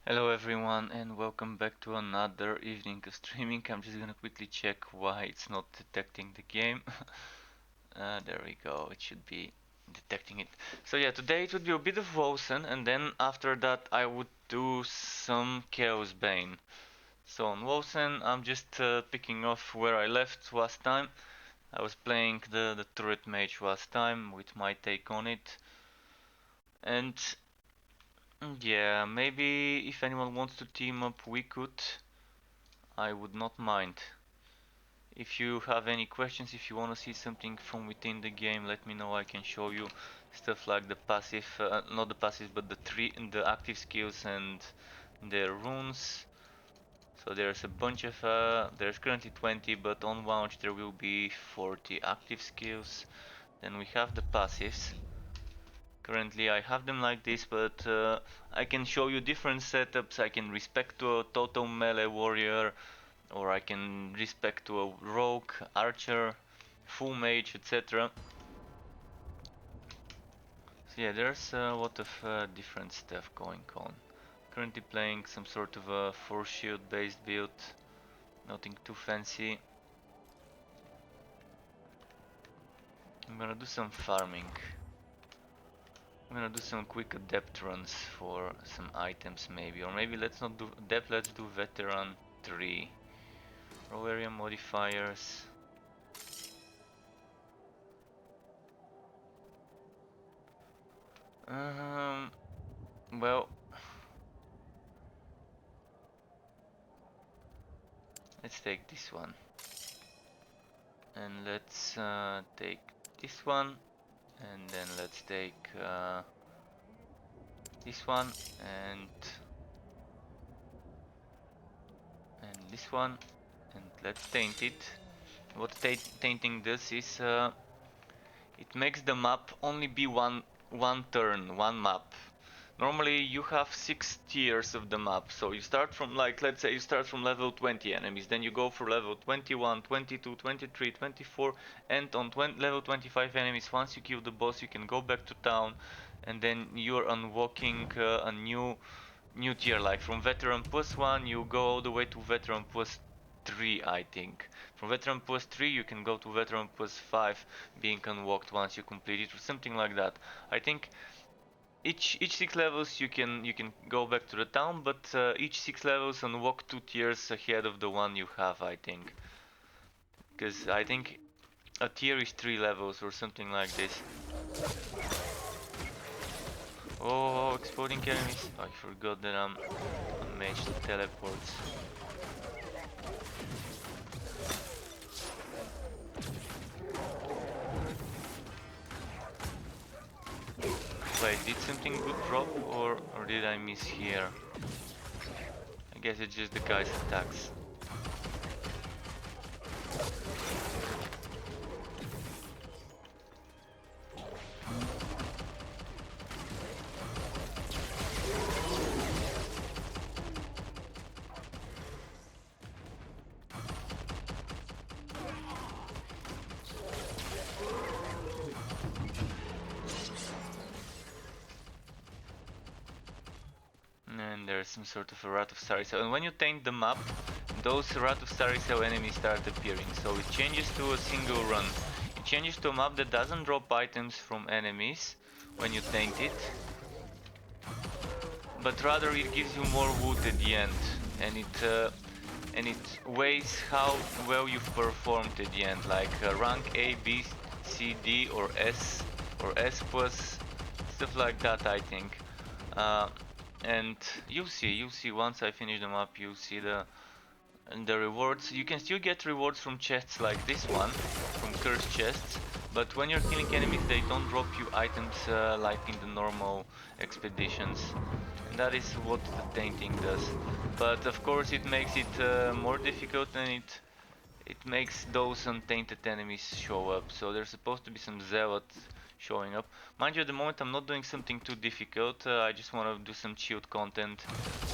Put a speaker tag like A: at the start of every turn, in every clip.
A: Hello everyone and welcome back to another evening of streaming. I'm just gonna quickly check why it's not detecting the game. There we go, it should be detecting it. So yeah, today it would be a bit of Wolcen and then after that I would do some Chaos Bane. So on Wolcen I'm just picking off where I left last time. I was playing the turret mage last time with my take on it. And yeah, maybe if anyone wants to team up we could. I would not mind. If you have any questions, if you want to see something from within the game, let me know. I can show you stuff like the passive, not the passive, but the active skills and their runes. So there's a bunch of, there's currently 20, but on launch there will be 40 active skills. Then we have the passives. Currently I have them like this, but I can show you different setups. I can respect to a total melee warrior, or I can respect to a rogue, archer, full mage, etc. So yeah, there's a lot of different stuff going on. Currently playing some sort of a force shield based build, nothing too fancy. I'm gonna do some farming. I'm gonna do some quick adept runs for some items maybe, or maybe let's not do adept, let's do veteran 3. Roll area modifiers. Um, well, let's take this one. And let's take this one, and then let's take this one, and this one, and let's taint it. What tainting does is it makes the map only be one turn, one map. Normally you have 6 tiers of the map, so you start from, like, let's say you start from level 20 enemies, then you go for level 21, 22, 23, 24, and on level 25 enemies. Once you kill the boss you can go back to town, and then you're unlocking a new tier, like from veteran +1 you go all the way to veteran +3, I think. From veteran +3 you can go to veteran +5 being unlocked once you complete it, or something like that. I think each 6 levels you can go back to the town, but each 6 levels unlock 2 tiers ahead of the one you have, I think. Because I think a tier is 3 levels or something like this. Oh, exploding enemies! I forgot that I'm a mage that teleports. Wait, did something good drop, or did I miss here? I guess it's just the guy's attacks. And there's some sort of a Rat of Starry Cell. And when you taint the map, those Rat of Starry Cell enemies start appearing. So it changes to a single run. It changes to a map that doesn't drop items from enemies when you taint it, but rather it gives you more loot at the end, and it weighs how well you've performed at the end, like rank A, B, C, D, or S plus, stuff like that, I think. Uh, and you'll see once I finish the map, you'll see the rewards. You can still get rewards from chests like this one, from cursed chests, but when you're killing enemies they don't drop you items like in the normal expeditions. And that is what the tainting does. But of course it makes it more difficult, and it makes those untainted enemies show up. So there's supposed to be some zealots showing up. Mind you, at the moment I'm not doing something too difficult. I just want to do some chilled content.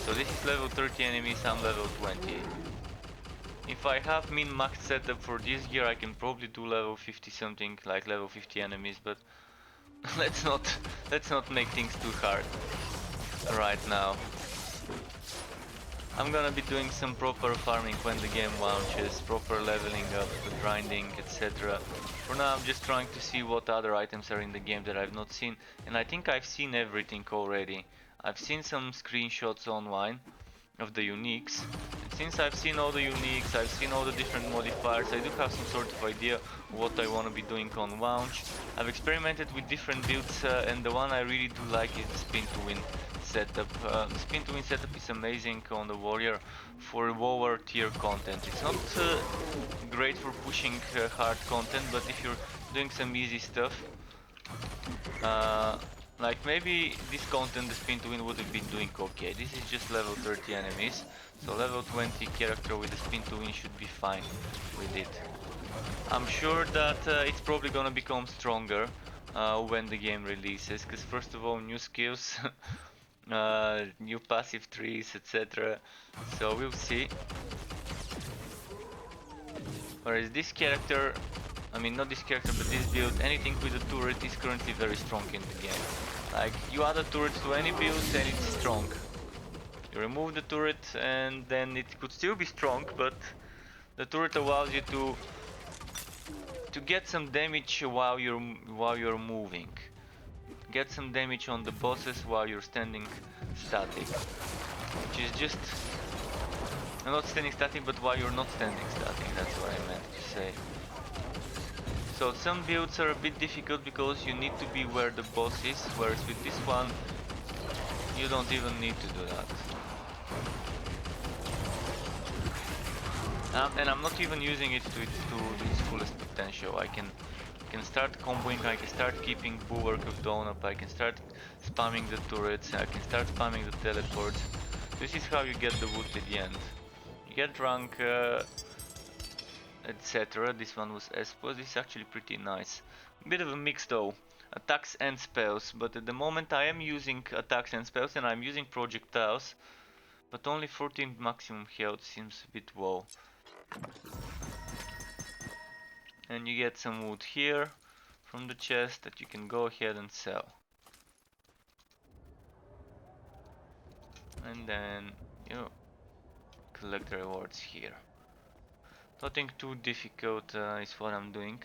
A: So this is level 30 enemies, I'm level 20. If I have min-max setup for this gear, I can probably do level 50 something, like level 50 enemies, but let's not make things too hard right now. I'm gonna be doing some proper farming when the game launches, proper leveling up, grinding, etc. For now I'm just trying to see what other items are in the game that I've not seen, and I think I've seen everything already. I've seen some screenshots online of the uniques, and since I've seen all the uniques, I've seen all the different modifiers, I do have some sort of idea what I want to be doing on launch. I've experimented with different builds, and the one I really do like is the spin to win setup. The spin to win setup is amazing on the warrior for lower tier content. It's not great for pushing hard content, but if you're doing some easy stuff, uh, like maybe this content, the spin to win, would have been doing okay. This is just level 30 enemies, so level 20 character with the spin to win should be fine with it. I'm sure that it's probably gonna become stronger when the game releases, because first of all, new skills, new passive trees, etc. So we'll see. Whereas this character, I mean not this character, but this build, anything with a turret is currently very strong in the game. Like, you add a turret to any build and it's strong. You remove the turret and then it could still be strong, but the turret allows you to get some damage while you're moving. Get some damage on the bosses while you're standing static. Which is just not standing static, but while you're not standing static, that's what I meant to say. So some builds are a bit difficult because you need to be where the boss is, whereas with this one you don't even need to do that. And I'm not even using it to its fullest potential. I can start comboing, I can start keeping Bulwark of Dawn up, I can start spamming the turrets, I can start spamming the teleports. This is how you get the wood at the end. You get rank, etc. This one was S+, this is actually pretty nice. Bit of a mix though, attacks and spells, but at the moment I am using attacks and spells and I'm using projectiles, but only 14 maximum health seems a bit low. And you get some wood here from the chest that you can go ahead and sell. And then you collect the rewards here. Nothing too difficult is what I'm doing.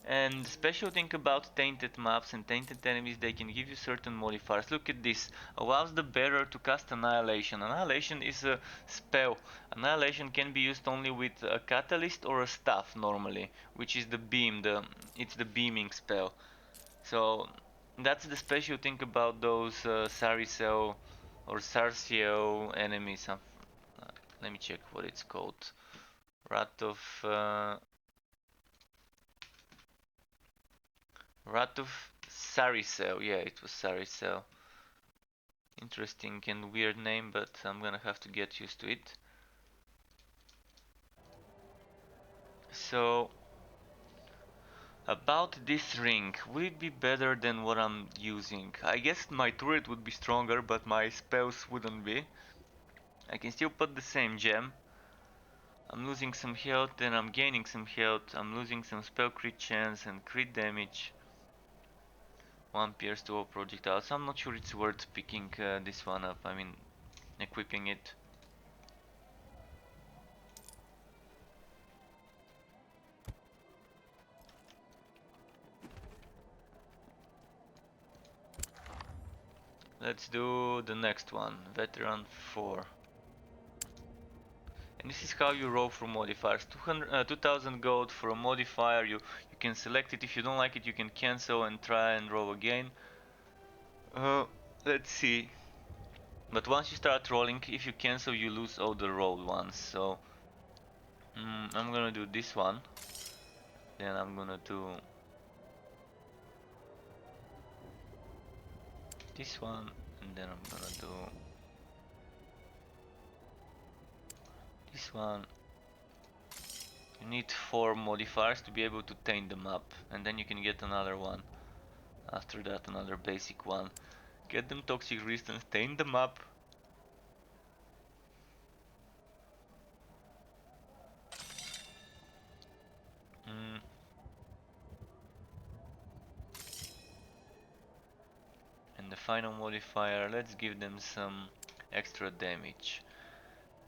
A: And special thing about tainted maps and tainted enemies, they can give you certain modifiers. Look at this, allows the bearer to cast Annihilation. Annihilation is a spell. Annihilation can be used only with a catalyst or a staff normally, which is the beam, it's the beaming spell. So that's the special thing about those Saricel or Sarciel enemies. Let me check what it's called. Rat of Saricel, yeah, it was Saricel. Interesting and weird name, but I'm gonna have to get used to it. So, about this ring, would it be better than what I'm using? I guess my turret would be stronger, but my spells wouldn't be. I can still put the same gem. I'm losing some health, then I'm gaining some health. I'm losing some spell crit chance and crit damage. 1 pierce to all projectiles. I'm not sure it's worth picking this one up, I mean equipping it. Let's do the next one, Veteran 4. And this is how you roll for modifiers. 2000 gold for a modifier, you can select it. If you don't like it, you can cancel and try and roll again. Let's see. But once you start rolling, if you cancel, you lose all the rolled ones. So I'm gonna do this one. Then I'm gonna do this one, and then I'm gonna do this one. You need 4 modifiers to be able to taint the map, and then you can get another one. After that, another basic one. Get them toxic resistance, taint the map. final modifier. Let's give them some extra damage.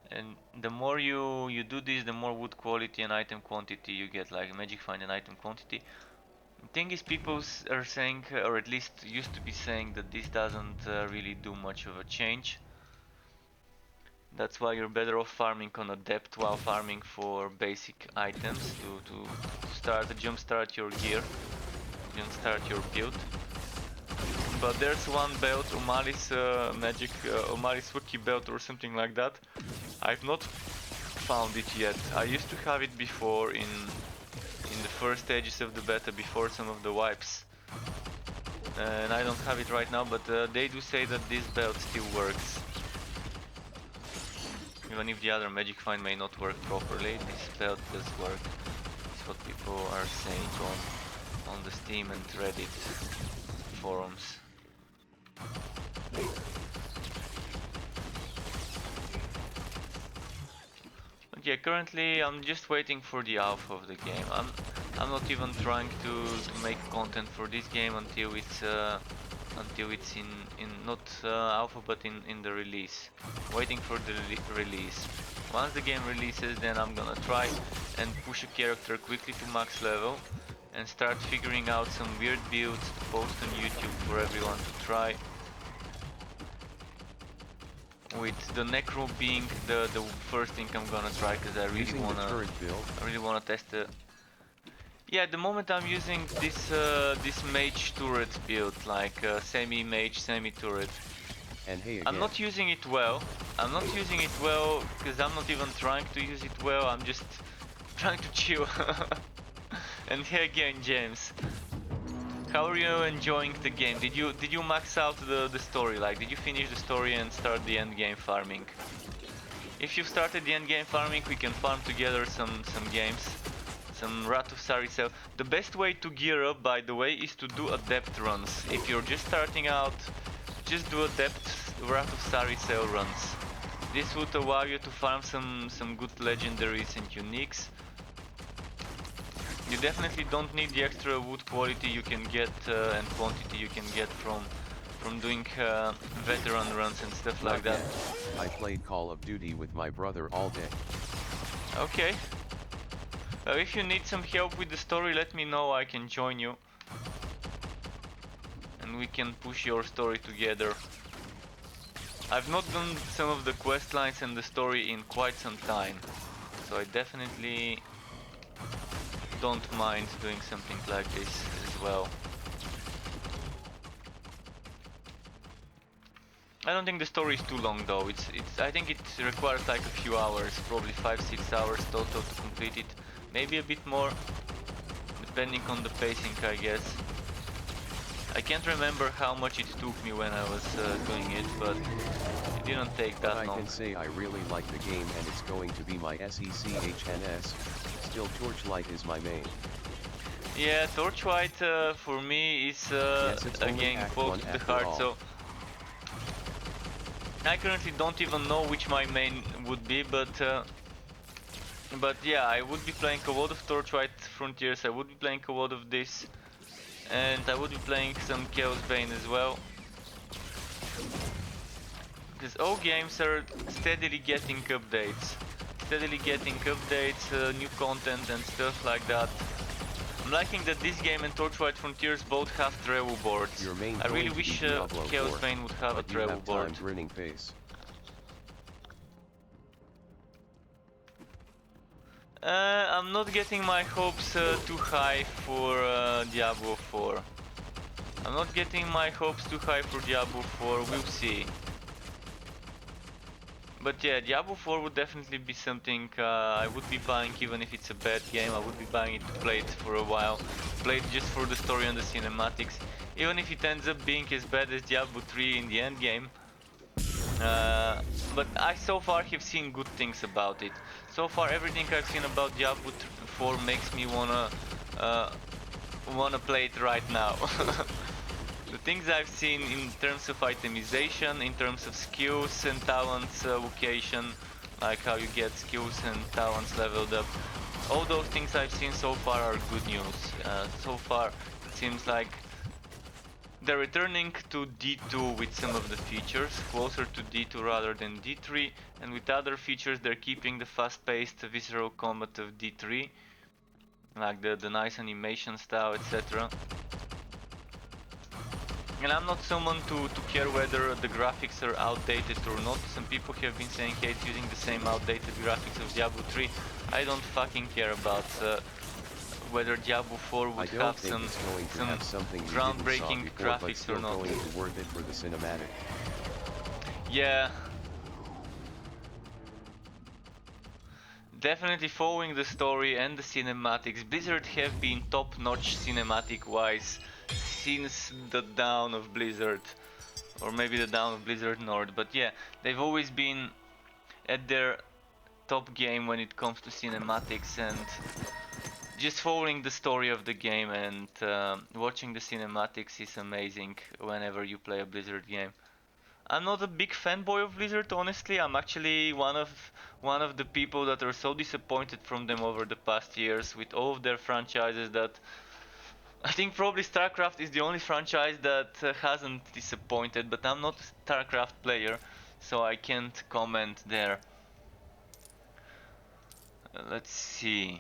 A: And the more you do this, the more wood quality and item quantity you get, like magic find and item quantity. The thing is, people are saying, or at least used to be saying, that this doesn't really do much of a change. That's why you're better off farming on adept while farming for basic items to jumpstart your gear, jumpstart your build. But there's one belt, O'Malley's magic, O'Malley's rookie belt or something like that. I've not found it yet. I used to have it before in the first stages of the beta, before some of the wipes. And I don't have it right now, but they do say that this belt still works. Even if the other magic find may not work properly, this belt does work. That's what people are saying on the Steam and Reddit forums. But yeah, currently I'm just waiting for the alpha of the game. I'm not even trying to make content for this game until it's in not alpha but in the release. Waiting for the release. Once the game releases, then I'm gonna try and push a character quickly to max level and start figuring out some weird builds to post on YouTube for everyone to try. With the Necro being the first thing I'm gonna try, because I really wanna test the. Yeah, at the moment I'm using this mage turret build, like semi-mage, semi-turret.
B: And hey again.
A: I'm not using it well. I'm not using it well because I'm not even trying to use it well. I'm just trying to chill. And hey again, James. How are you enjoying the game? Did you max out the story? Like, did you finish the story and start the end game farming? If you've started the end game farming, we can farm together some games. Some Wrath of Saricel. The best way to gear up, by the way, is to do adept runs. If you're just starting out, just do adept Wrath of Saricel runs. This would allow you to farm some good legendaries and uniques. You definitely don't need the extra wood quality you can get and quantity you can get from doing veteran runs and stuff like that.
B: I played Call of Duty with my brother all day.
A: Okay. If you need some help with the story, let me know, I can join you. And we can push your story together. I've not done some of the quest lines and the story in quite some time. So I definitely don't mind doing something like this as well. I don't think the story is too long though. I think it requires like a few hours, probably 5-6 hours total to complete it. Maybe a bit more, depending on the pacing, I guess. I can't remember how much it took me when I was doing it, but it didn't take that long.
B: I can say I really like the game and it's going to be my SECHNS. Still Torchlight is my main.
A: Yeah, Torchlight for me is a game close to the heart, so I currently don't even know which my main would be, but yeah, I would be playing a lot of Torchlight Frontiers, I would be playing a lot of this, and I would be playing some Chaos Bane as well. Because all games are steadily getting updates. New content and stuff like that. I'm liking that this game and Torchlight Frontiers both have travel boards. I really wish Chaos Bane would have a travel board. I'm not getting my hopes too high for Diablo 4. I'm not getting my hopes too high for Diablo 4, we'll see. But yeah, Diablo 4 would definitely be something I would be buying even if it's a bad game. I would be buying it to play it for a while, play it just for the story and the cinematics. Even if it ends up being as bad as Diablo 3 in the end game. But I so far have seen good things about it. So far everything I've seen about Diablo 4 makes me wanna play it right now. The things I've seen in terms of itemization, in terms of skills and talents location, like how you get skills and talents leveled up, all those things I've seen so far are good news. So far it seems like they're returning to D2 with some of the features, closer to D2 rather than D3, and with other features they're keeping the fast-paced visceral combat of D3, like the nice animation style, etc. And I'm not someone to care whether the graphics are outdated or not. Some people have been saying, hey, it's using the same outdated graphics of Diablo 3. I don't fucking care about whether Diablo 4 would have some groundbreaking graphics or not.
B: Going to worth it for the cinematic.
A: Yeah. Definitely following the story and the cinematics. Blizzard have been top-notch cinematic-wise since the dawn of Blizzard. Or maybe the dawn of Blizzard North. But yeah, they've always been at their top game when it comes to cinematics, and just following the story of the game and watching the cinematics is amazing whenever you play a Blizzard game. I'm not a big fanboy of Blizzard, honestly. I'm actually one of the people that are so disappointed from them over the past years with all of their franchises that I think probably StarCraft is the only franchise that hasn't disappointed, but I'm not a StarCraft player, so I can't comment there. Let's see.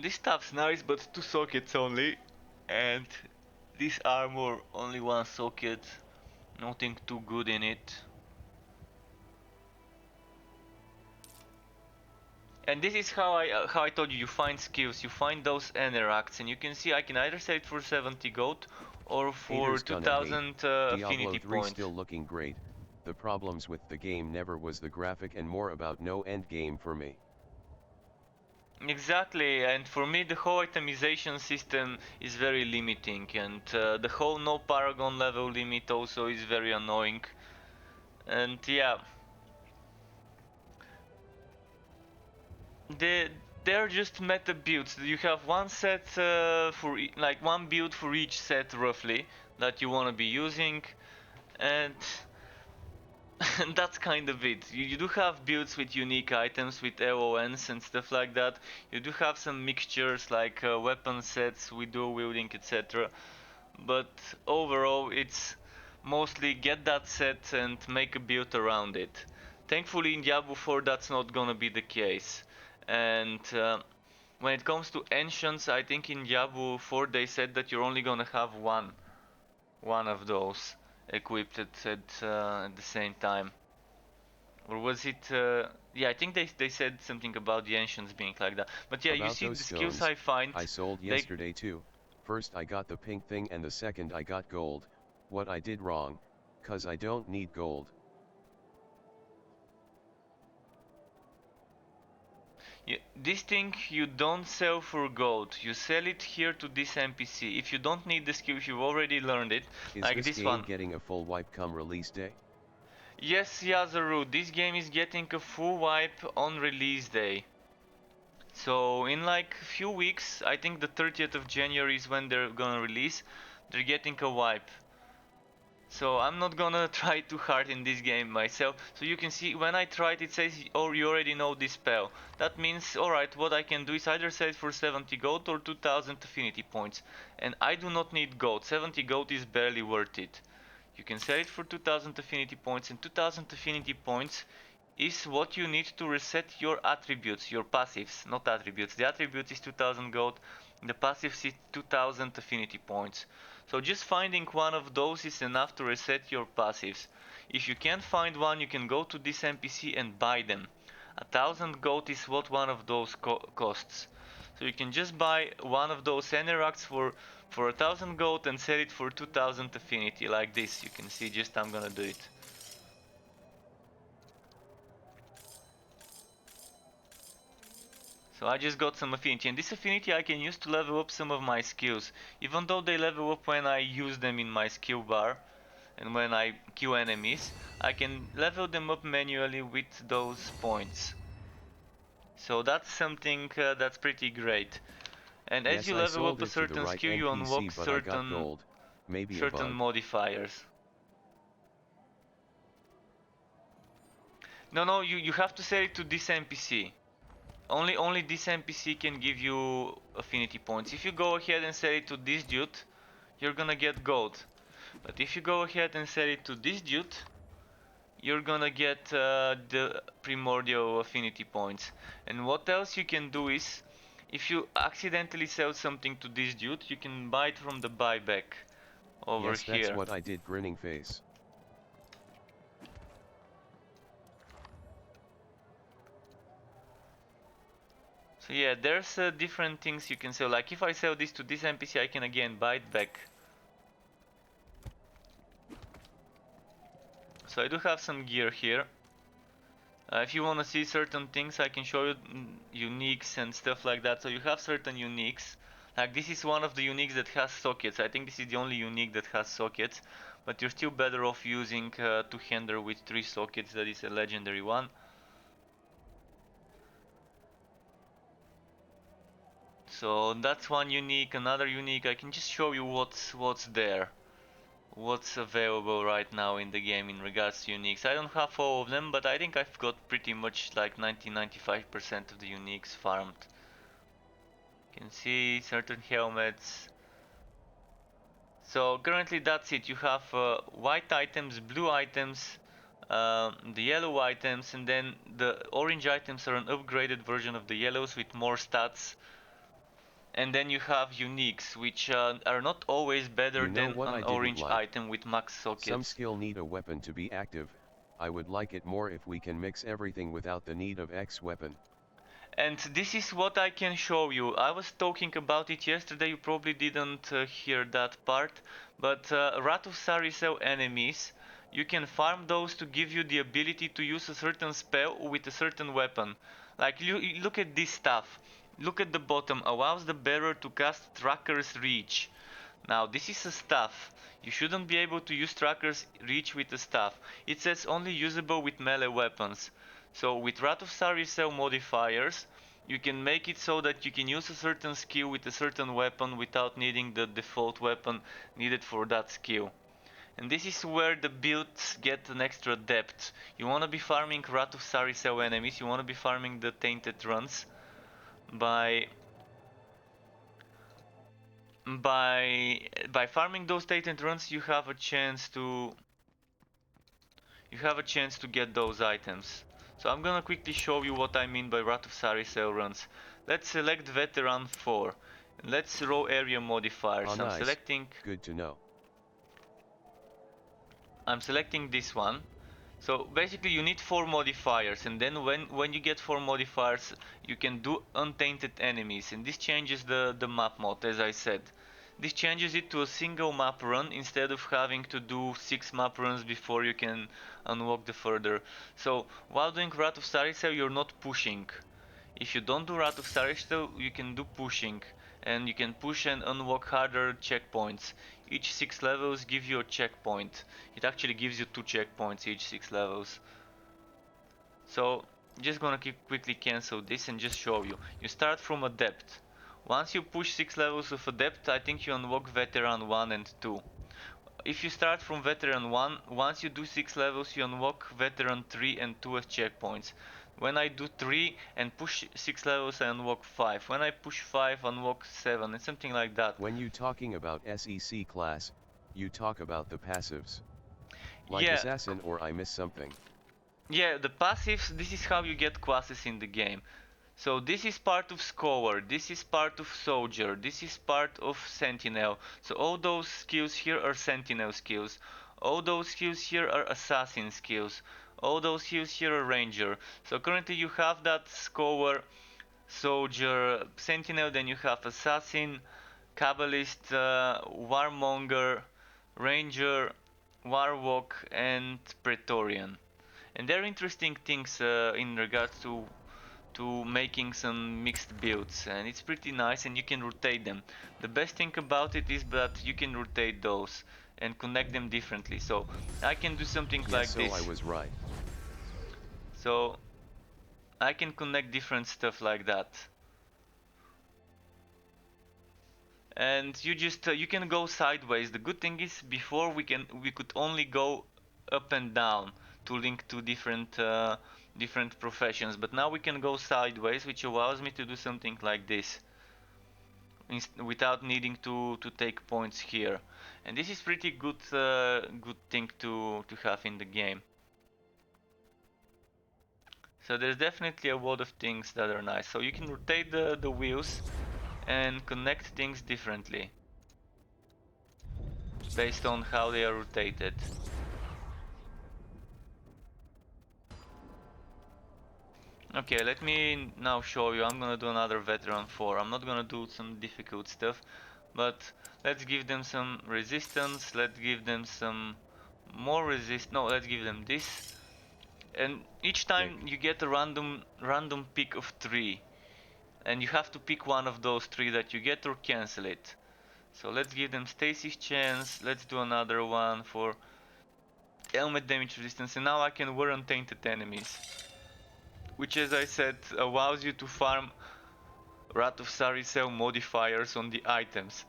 A: This stuff's nice, but 2 sockets only, and this armor only 1 socket, nothing too good in it. And this is how I told you, you find skills, you find those interacts, and you can see I can either sell it for 70 gold or for 2000 affinity points.
B: Still looking great. The problems with the game never was the graphic and more about no end game for me.
A: Exactly, and for me the whole itemization system is very limiting, and the whole no paragon level limit also is very annoying. And yeah, they're just meta builds. You have one set like one build for each set roughly that you want to be using, and that's kind of it. You do have builds with unique items, with LONs and stuff like that. You do have some mixtures like weapon sets with dual wielding, etc. But overall, it's mostly get that set and make a build around it. Thankfully, in Diablo 4, that's not gonna be the case. And when it comes to ancients, I think in Diablo 4 they said that you're only gonna have one of those equipped at the same time. Or was it yeah, I think they said something about the ancients being like that. But yeah, you see the skills I find
B: I sold yesterday too. First I got the pink thing and the second I got gold. What I did wrong, cause I don't need gold.
A: Yeah, this thing you don't sell for gold, you sell it here to this NPC. If you don't need the skill, if you've already learned it, like this one.
B: Is this game getting a full wipe come release day?
A: Yes, Yazaru, this game is getting a full wipe on release day. So in like a few weeks, I think the 30th of January is when they're gonna release, they're getting a wipe. So I'm not gonna try too hard in this game myself. So you can see when I tried it says, oh, you already know this spell. That means, alright, what I can do is either sell it for 70 gold or 2000 affinity points. And I do not need gold, 70 gold is barely worth it. You can sell it for 2000 affinity points, and 2000 affinity points is what you need to reset your attributes, your passives, not attributes. The attribute is 2000 gold, the passives is 2000 affinity points. So just finding one of those is enough to reset your passives. If you can't find one, you can go to this NPC and buy them. 1000 gold is what one of those costs. So you can just buy one of those Eneracts for 1000 gold and sell it for 2000 affinity, like this. You can see, just I'm gonna do it. So I just got some affinity, and this affinity I can use to level up some of my skills, even though they level up when I use them in my skill bar and when I kill enemies. I can level them up manually with those points. So that's something that's pretty great. And as you level up a certain skill, you unlock certain modifiers. No, you have to set it to this NPC. Only this NPC can give you affinity points. If you go ahead and set it to this dude, you're gonna get gold. But if you go ahead and set it to this dude, you're gonna get the primordial affinity points. And what else you can do is, if you accidentally sell something to this dude, you can buy it from the buyback over
B: Yes, that's
A: here.
B: what I did, grinning face.
A: So yeah, there's different things you can sell. Like if I sell this to this NPC, I can again buy it back. So I do have some gear here. If you want to see certain things, I can show you uniques and stuff like that. So you have certain uniques. Like this is one of the uniques that has sockets. I think this is the only unique that has sockets. But you're still better off using two-hander with 3 sockets. That is a legendary one. So that's one unique. Another unique, I can just show you what's there. What's available right now in the game in regards to uniques. I don't have all of them, but I think I've got pretty much like 90-95% of the uniques farmed. You can see certain helmets. So currently that's it. You have white items, blue items, the yellow items, and then the orange items are an upgraded version of the yellows with more stats. And then you have uniques, which are not always better
B: You know
A: than
B: what I
A: an
B: didn't
A: orange
B: like?
A: item with max
B: Some
A: sockets.
B: skill need a weapon to be active. I would like it more if we can mix everything without the need of X weapon.
A: And this is what I can show you. I was talking about it yesterday, you probably didn't hear that part, but Wrath of Saricel enemies, you can farm those to give you the ability to use a certain spell with a certain weapon. Like you look at this stuff. Look at the bottom, allows the bearer to cast Tracker's Reach. Now this is a staff. You shouldn't be able to use Tracker's Reach with a staff. It says only usable with melee weapons. So with Wrath of Saricel modifiers, you can make it so that you can use a certain skill with a certain weapon without needing the default weapon needed for that skill. And this is where the builds get an extra depth. You want to be farming Wrath of Saricel enemies, you want to be farming the Tainted Runs by by farming those Tainted Runs you have a chance to get those items. So I'm gonna quickly show you what I mean by Wrath of Saricel runs. Let's select Veteran 4. Let's row area modifiers.
B: Ah, nice. Good to know.
A: I'm selecting this one. So basically you need 4 modifiers, and then when you get 4 modifiers you can do untainted enemies, and this changes the map mod, as I said. This changes it to a single map run instead of having to do 6 map runs before you can unlock the further. So while doing Wrath of Saricel you're not pushing. If you don't do Wrath of Saricel you can do pushing, and you can push and unlock harder checkpoints. Each 6 levels give you a checkpoint. It actually gives you 2 checkpoints each 6 levels. So just gonna quickly cancel this and just show you. You start from Adept. Once you push 6 levels of Adept, I think you unlock Veteran 1 and 2. If you start from Veteran 1, once you do 6 levels you unlock Veteran 3 and 2 as checkpoints. When I do 3 and push 6 levels I unlock 5. When I push 5 unlock 7 and something like that.
B: When you talking about SEC class, you talk about the passives. Like
A: Yeah,
B: assassin, or I miss something.
A: yeah, the passives, this is how you get classes in the game. So this is part of Scholar, this is part of Soldier, this is part of Sentinel. So all those skills here are Sentinel skills. All those skills here are Assassin skills. All those skills here are Ranger. So currently you have that Scholar, Soldier, Sentinel, then you have Assassin, Kabbalist, Warmonger, Ranger, Warwalk, and Praetorian. And there are interesting things in regards to making some mixed builds, and it's pretty nice, and you can rotate them. The best thing about it is that you can rotate those and connect them differently. So I can do something
B: Yes,
A: like
B: so I
A: this.
B: was right.
A: So I can connect different stuff like that. And you just you can go sideways. The good thing is before we could only go up and down to link two different different professions. But now we can go sideways, which allows me to do something like this without needing to take points here. And this is pretty good good thing to have in the game. So there's definitely a lot of things that are nice. So you can rotate the wheels and connect things differently based on how they are rotated. Okay, let me now show you. I'm gonna do another veteran 4. I'm not gonna do some difficult stuff, but let's give them some resistance. Let's give them some more resist. No, let's give them this. And each time you get a random pick of 3, and you have to pick one of those 3 that you get or cancel it. So let's give them stasis chance. Let's do another one for helmet damage resistance, and now I can wear untainted enemies, which, as I said, allows you to farm Wrath of Saricel modifiers on the items.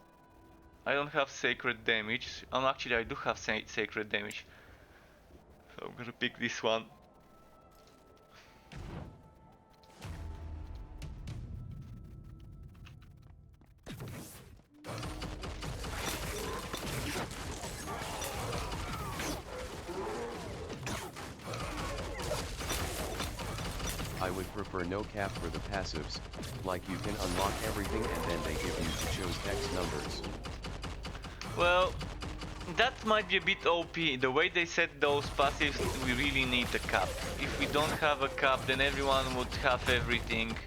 A: I don't have sacred damage. Actually, I do have sacred damage, so I'm gonna pick this one.
B: I would prefer no cap for the passives, like you can unlock everything and then they give you to choose X numbers.
A: Well, that might be a bit OP. The way they set those passives, we really need a cap. If we don't have a cap, then everyone would have everything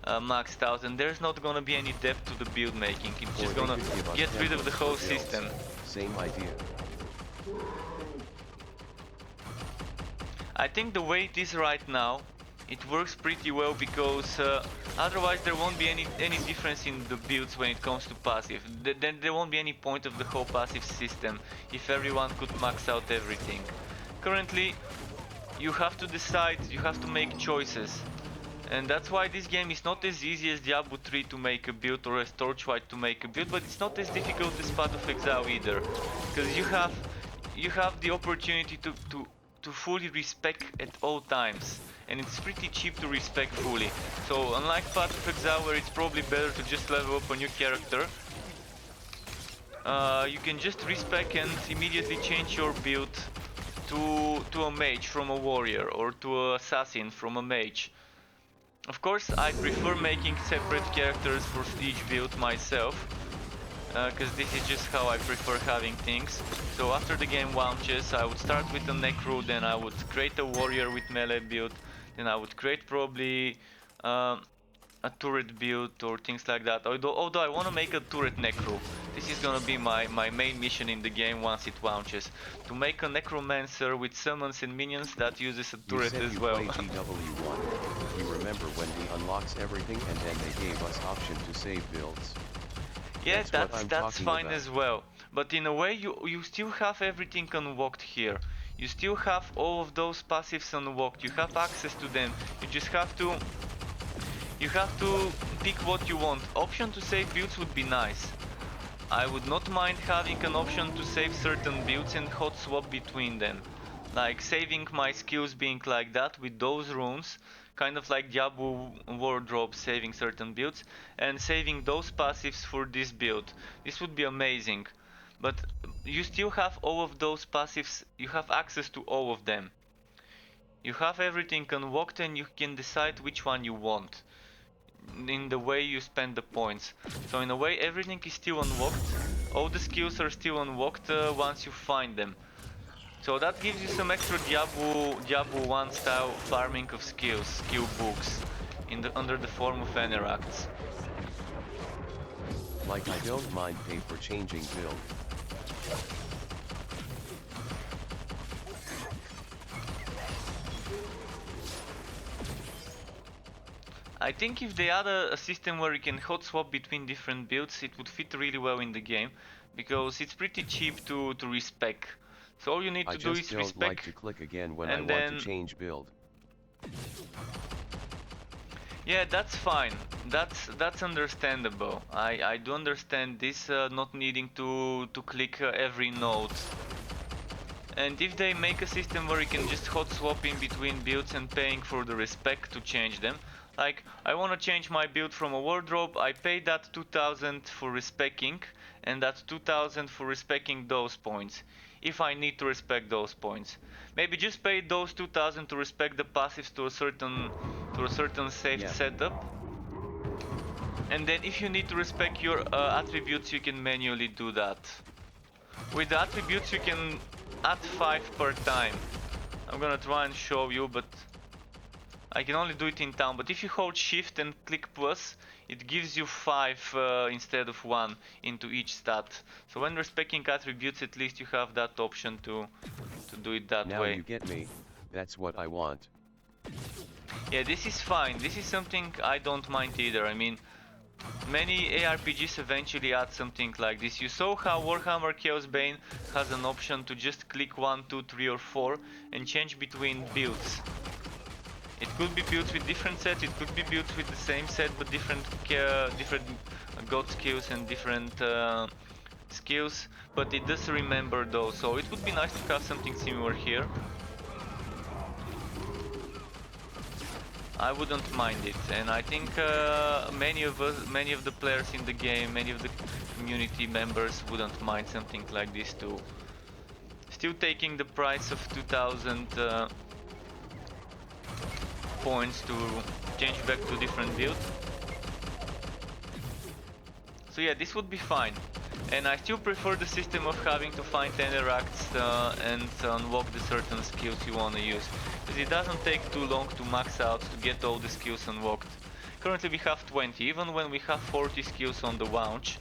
A: maxed out, and there's not gonna be any depth to the build making. It's just gonna get rid of the whole system.
B: Same idea.
A: I think the way it is right now, it works pretty well, because otherwise there won't be any difference in the builds when it comes to passive. Then there won't be any point of the whole passive system if everyone could max out everything. Currently, you have to decide, you have to make choices. And that's why this game is not as easy as Diablo 3 to make a build, or as Torchlight to make a build, but it's not as difficult as Path of Exile either. Because you have the opportunity to fully respec at all times. And it's pretty cheap to respec fully. So unlike Path of Exile, where it's probably better to just level up a new character, you can just respec and immediately change your build to a mage from a warrior, or to an assassin from a mage. Of course, I prefer making separate characters for each build myself, because this is just how I prefer having things. So after the game launches, I would start with a Necro, then I would create a warrior with melee build, then I would create probably a turret build or things like that. Although I want to make a turret Necro. This is gonna be my main mission in the game once it launches. To make a Necromancer with summons and minions that uses a turret as well.
B: You said you play GW1. You remember when we unlocks everything and then they gave us option to save builds?
A: Yeah, that's fine
B: about.
A: as well. But in a way, you still have everything unlocked here. You still have all of those passives unlocked. You have access to them. You just have to pick what you want. Option to save builds would be nice. I would not mind having an option to save certain builds and hot swap between them. Like saving my skills being like that with those runes, kind of like Diablo wardrobe saving certain builds, and saving those passives for this build. This would be amazing. But you still have all of those passives, you have access to all of them. You have everything unlocked and you can decide which one you want in the way you spend the points. So in a way everything is still unlocked, all the skills are still unlocked once you find them. So that gives you some extra Diablo 1 style farming of skills, skill books, under the form of Aneracts.
B: Like I don't mind pay for changing build.
A: I think if they add a system where you can hot swap between different builds, it would fit really well in the game, because it's pretty cheap to respec. So all you need to do is respec. I just don't
B: like to click again when I want to change build.
A: Yeah, that's fine. That's understandable. I do understand this, not needing to click every node And if they make a system where you can just hot swap in between builds and paying for the respec to change them, like I want to change my build from a wardrobe, I pay that 2000 for respecking and that 2000 for respecking those points, if I need to respect those points. Maybe just pay those 2000 to respect the passives to a certain safe setup. And then if you need to respect your attributes, you can manually do that. With the attributes you can add 5 per time. I'm gonna try and show you, but I can only do it in town. But if you hold shift and click plus, it gives you 5 instead of 1 into each stat. So when respecting attributes, at least you have that option to do it that way.
B: Now you get me, that's what I want.
A: Yeah, this is fine. This is something I don't mind either. I mean, many ARPGs eventually add something like this. You saw how Warhammer Chaos Bane has an option to just click 1, 2, 3 or 4 and change between builds. It could be built with different sets, it could be built with the same set but different god skills and different skills, but it does remember those, so it would be nice to have something similar here. I wouldn't mind it, and I think many of the players in the game, many of the community members wouldn't mind something like this too. Still taking the price of 2000 points to change back to different build. So yeah, this would be fine. And I still prefer the system of having to find Teneracts and unlock the certain skills you want to use. Because it doesn't take too long to max out to get all the skills unlocked. Currently we have 20, even when we have 40 skills on the launch.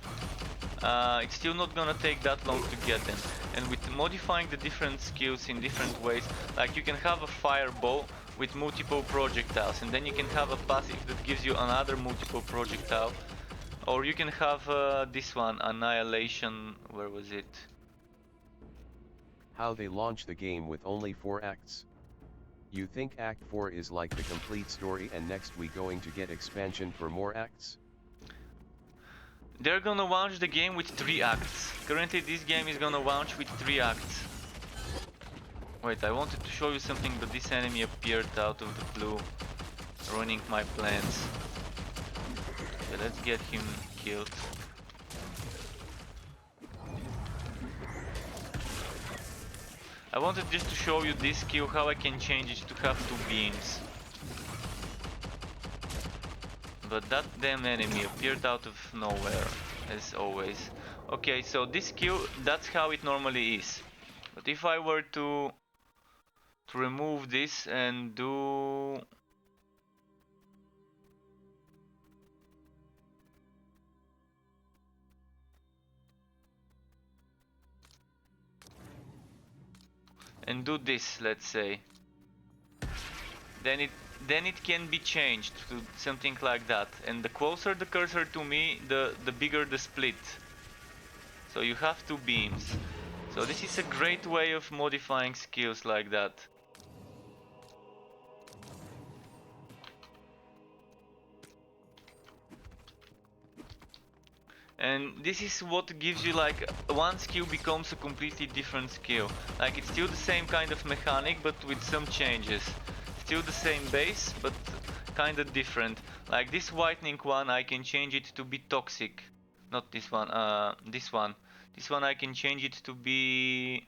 A: It's still not gonna take that long to get them. And with modifying the different skills in different ways, like you can have a fireball with multiple projectiles, and then you can have a passive that gives you another multiple projectile. Or you can have this one, Annihilation, where was it?
B: How they launch the game with only 4 acts. You think Act 4 is like the complete story and next we going to get expansion for more acts?
A: They're gonna launch the game with 3 acts. Currently this game is gonna launch with 3 acts. Wait, I wanted to show you something, but this enemy appeared out of the blue, ruining my plans. Okay, let's get him killed. I wanted just to show you this skill, how I can change it to have 2 beams. But that damn enemy appeared out of nowhere, as always. Okay, so this skill, that's how it normally is. But if I were to remove this and do... and do this, let's say, then it can be changed to something like that. And the closer the cursor to me, the bigger the split. So you have 2 beams. So this is a great way of modifying skills like that. And this is what gives you, like, one skill becomes a completely different skill. Like, it's still the same kind of mechanic, but with some changes. Still the same base, but kinda different. Like this whitening one, I can change it to be toxic. Not this one, this one. This one I can change it to be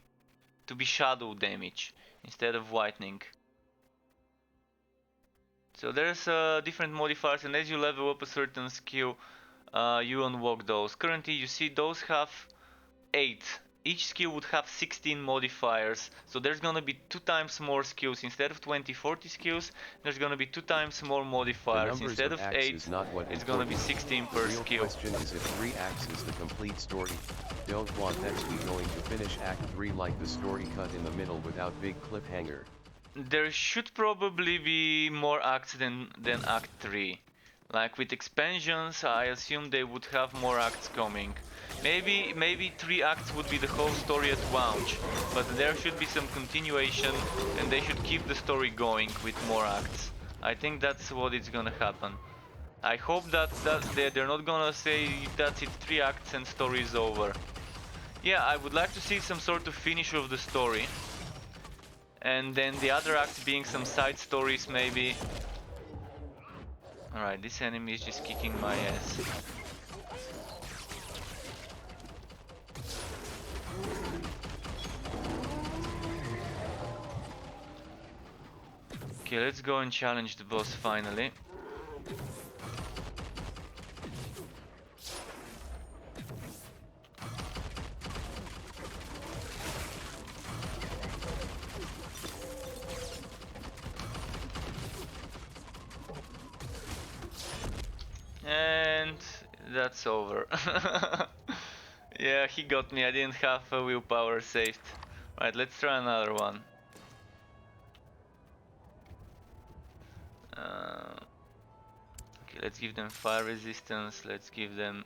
A: shadow damage instead of whitening. So there's different modifiers, and as you level up a certain skill, you unlock those. Currently you see those have 8. Each skill would have 16 modifiers, so there's gonna be 2 times more skills. Instead of 20-40 skills, there's gonna be 2 times more modifiers. Instead of 8, it's gonna be 16 per skill.
B: The real question is if 3 acts is the complete story. Don't want that to be going to finish Act 3 like the story cut in the middle without big cliffhanger.
A: There should probably be more acts than Act 3. Like with expansions, I assume they would have more acts coming. Maybe 3 acts would be the whole story at launch, but there should be some continuation and they should keep the story going with more acts. I think that's what is gonna happen. I hope that they're not gonna say that's it, 3 acts and story is over. Yeah, I would like to see some sort of finish of the story. and then the other act being some side stories maybe. Alright, this enemy is just kicking my ass. Okay, let's go and challenge the boss finally. And that's over. Yeah, he got me. I didn't have a willpower saved. Right, let's try another one. Okay, let's give them fire resistance. Let's give them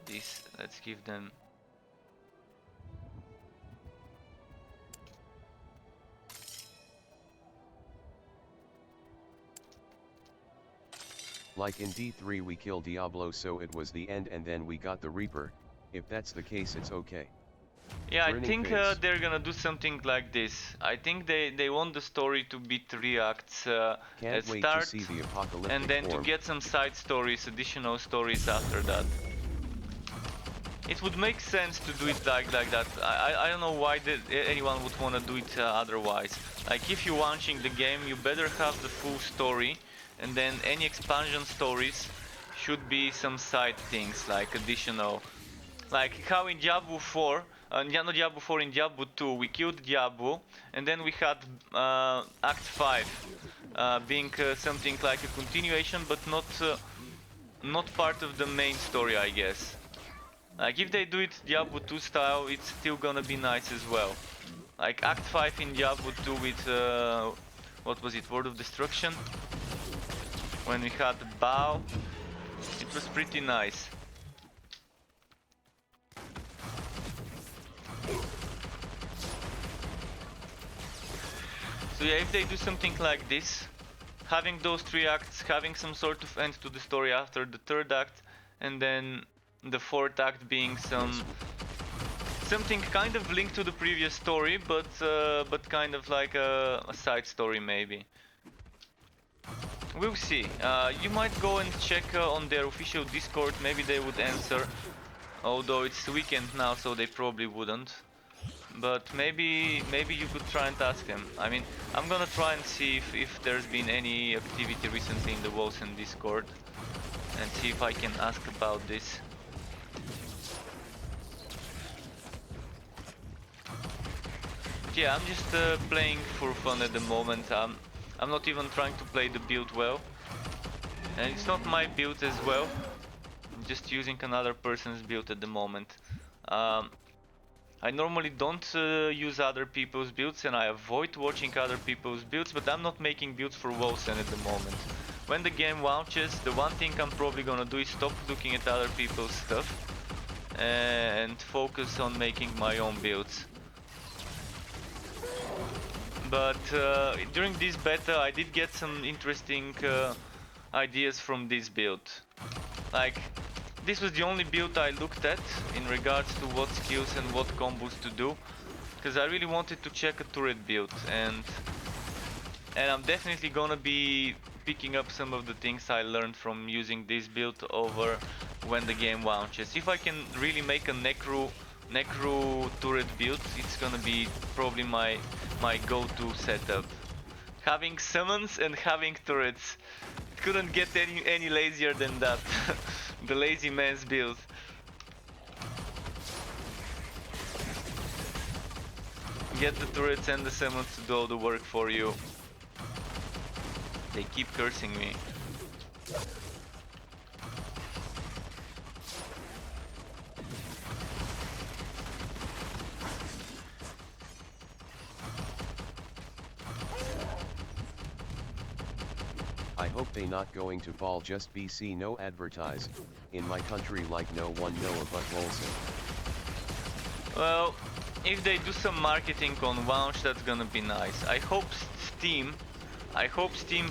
A: this. Let's give them.
B: Like in D3 we killed Diablo so it was the end and then we got the Reaper. If that's the case it's okay.
A: Yeah, I
B: Grinning
A: think
B: face.
A: they're gonna do something like this. I think they want the story to be 3 acts at
B: Can't wait to
A: start,
B: see the apocalyptic
A: and then
B: form.
A: to get some side stories, additional stories after that. It would make sense to do it like that. I don't know why anyone would want to do it otherwise. Like if you're launching the game, you better have the full story, and then any expansion stories should be some side things like additional. Like how in Diablo 4, not Diablo 4, in Diablo 2 we killed Diablo, and then we had Act 5 being something like a continuation, but not part of the main story, I guess. Like if they do it Diablo 2 style, it's still gonna be nice as well. Like Act 5 in Diablo 2 with what was it, Word of Destruction? When we had the bow, it was pretty nice. So yeah, if they do something like this, having those 3 acts, having some sort of end to the story after the 3rd act, and then the 4th act being something kind of linked to the previous story, but kind of like a side story maybe. We'll see. You might go and check on their official Discord, maybe they would answer. Although it's weekend now, so they probably wouldn't. But maybe you could try and ask them. I mean, I'm gonna try and see if there's been any activity recently in the Wolcen Discord, and see if I can ask about this. Yeah, I'm just playing for fun at the moment. I'm not even trying to play the build well, and it's not my build as well. I'm just using another person's build at the moment. I normally don't use other people's builds, and I avoid watching other people's builds, but I'm not making builds for Wolcen at the moment. When the game launches, the one thing I'm probably gonna do is stop looking at other people's stuff and focus on making my own builds. But during this beta I did get some interesting ideas from this build. Like, this was the only build I looked at in regards to what skills and what combos to do, because I really wanted to check a turret build, and I'm definitely gonna be picking up some of the things I learned from using this build over when the game launches. If I can really make a Necro turret build, it's gonna be probably my go-to setup. Having summons and having turrets. It couldn't get any lazier than that. The lazy man's build. Get the turrets and the summons to do all the work for you. They keep cursing me.
B: I hope they not going to fall just BC no advertise, in my country like no one know about Wolcen.
A: Well, if they do some marketing on launch, that's gonna be nice. I hope Steam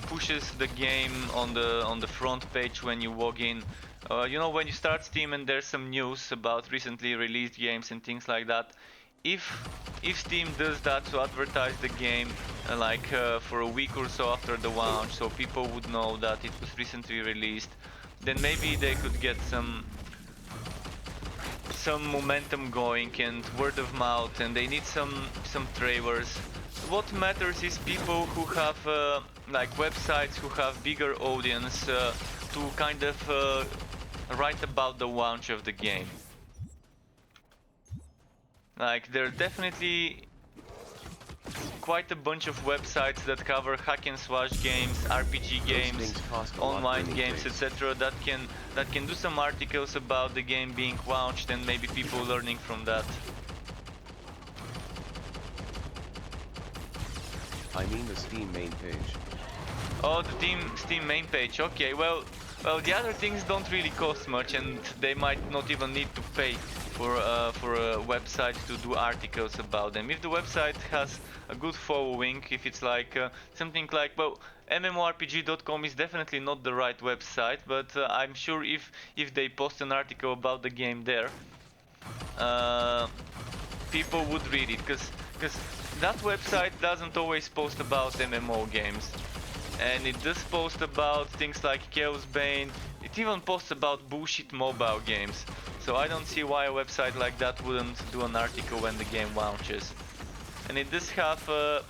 A: pushes the game on the front page when you log in. You know, when you start Steam and there's some news about recently released games and things like that, if Steam does that to advertise the game like for a week or so after the launch, so people would know that it was recently released, then maybe they could get some momentum going and word of mouth, and they need some trailers. What matters is people who have like websites who have bigger audience to kind of write about the launch of the game. Like there are definitely quite a bunch of websites that cover hack and slash games, RPG games, online games, etc. that can do some articles about the game being launched and maybe people learning from that.
B: I mean the Steam main page.
A: Oh, the Steam main page. Okay, well, the other things don't really cost much, and they might not even need to pay for a website to do articles about them. If the website has a good following, if it's like something like, well, mmorpg.com is definitely not the right website, but I'm sure if they post an article about the game there, people would read it, because that website doesn't always post about MMO games. And it does post about things like Chaos Bane. It even posts about bullshit mobile games. So I don't see why a website like that wouldn't do an article when the game launches. And it does have a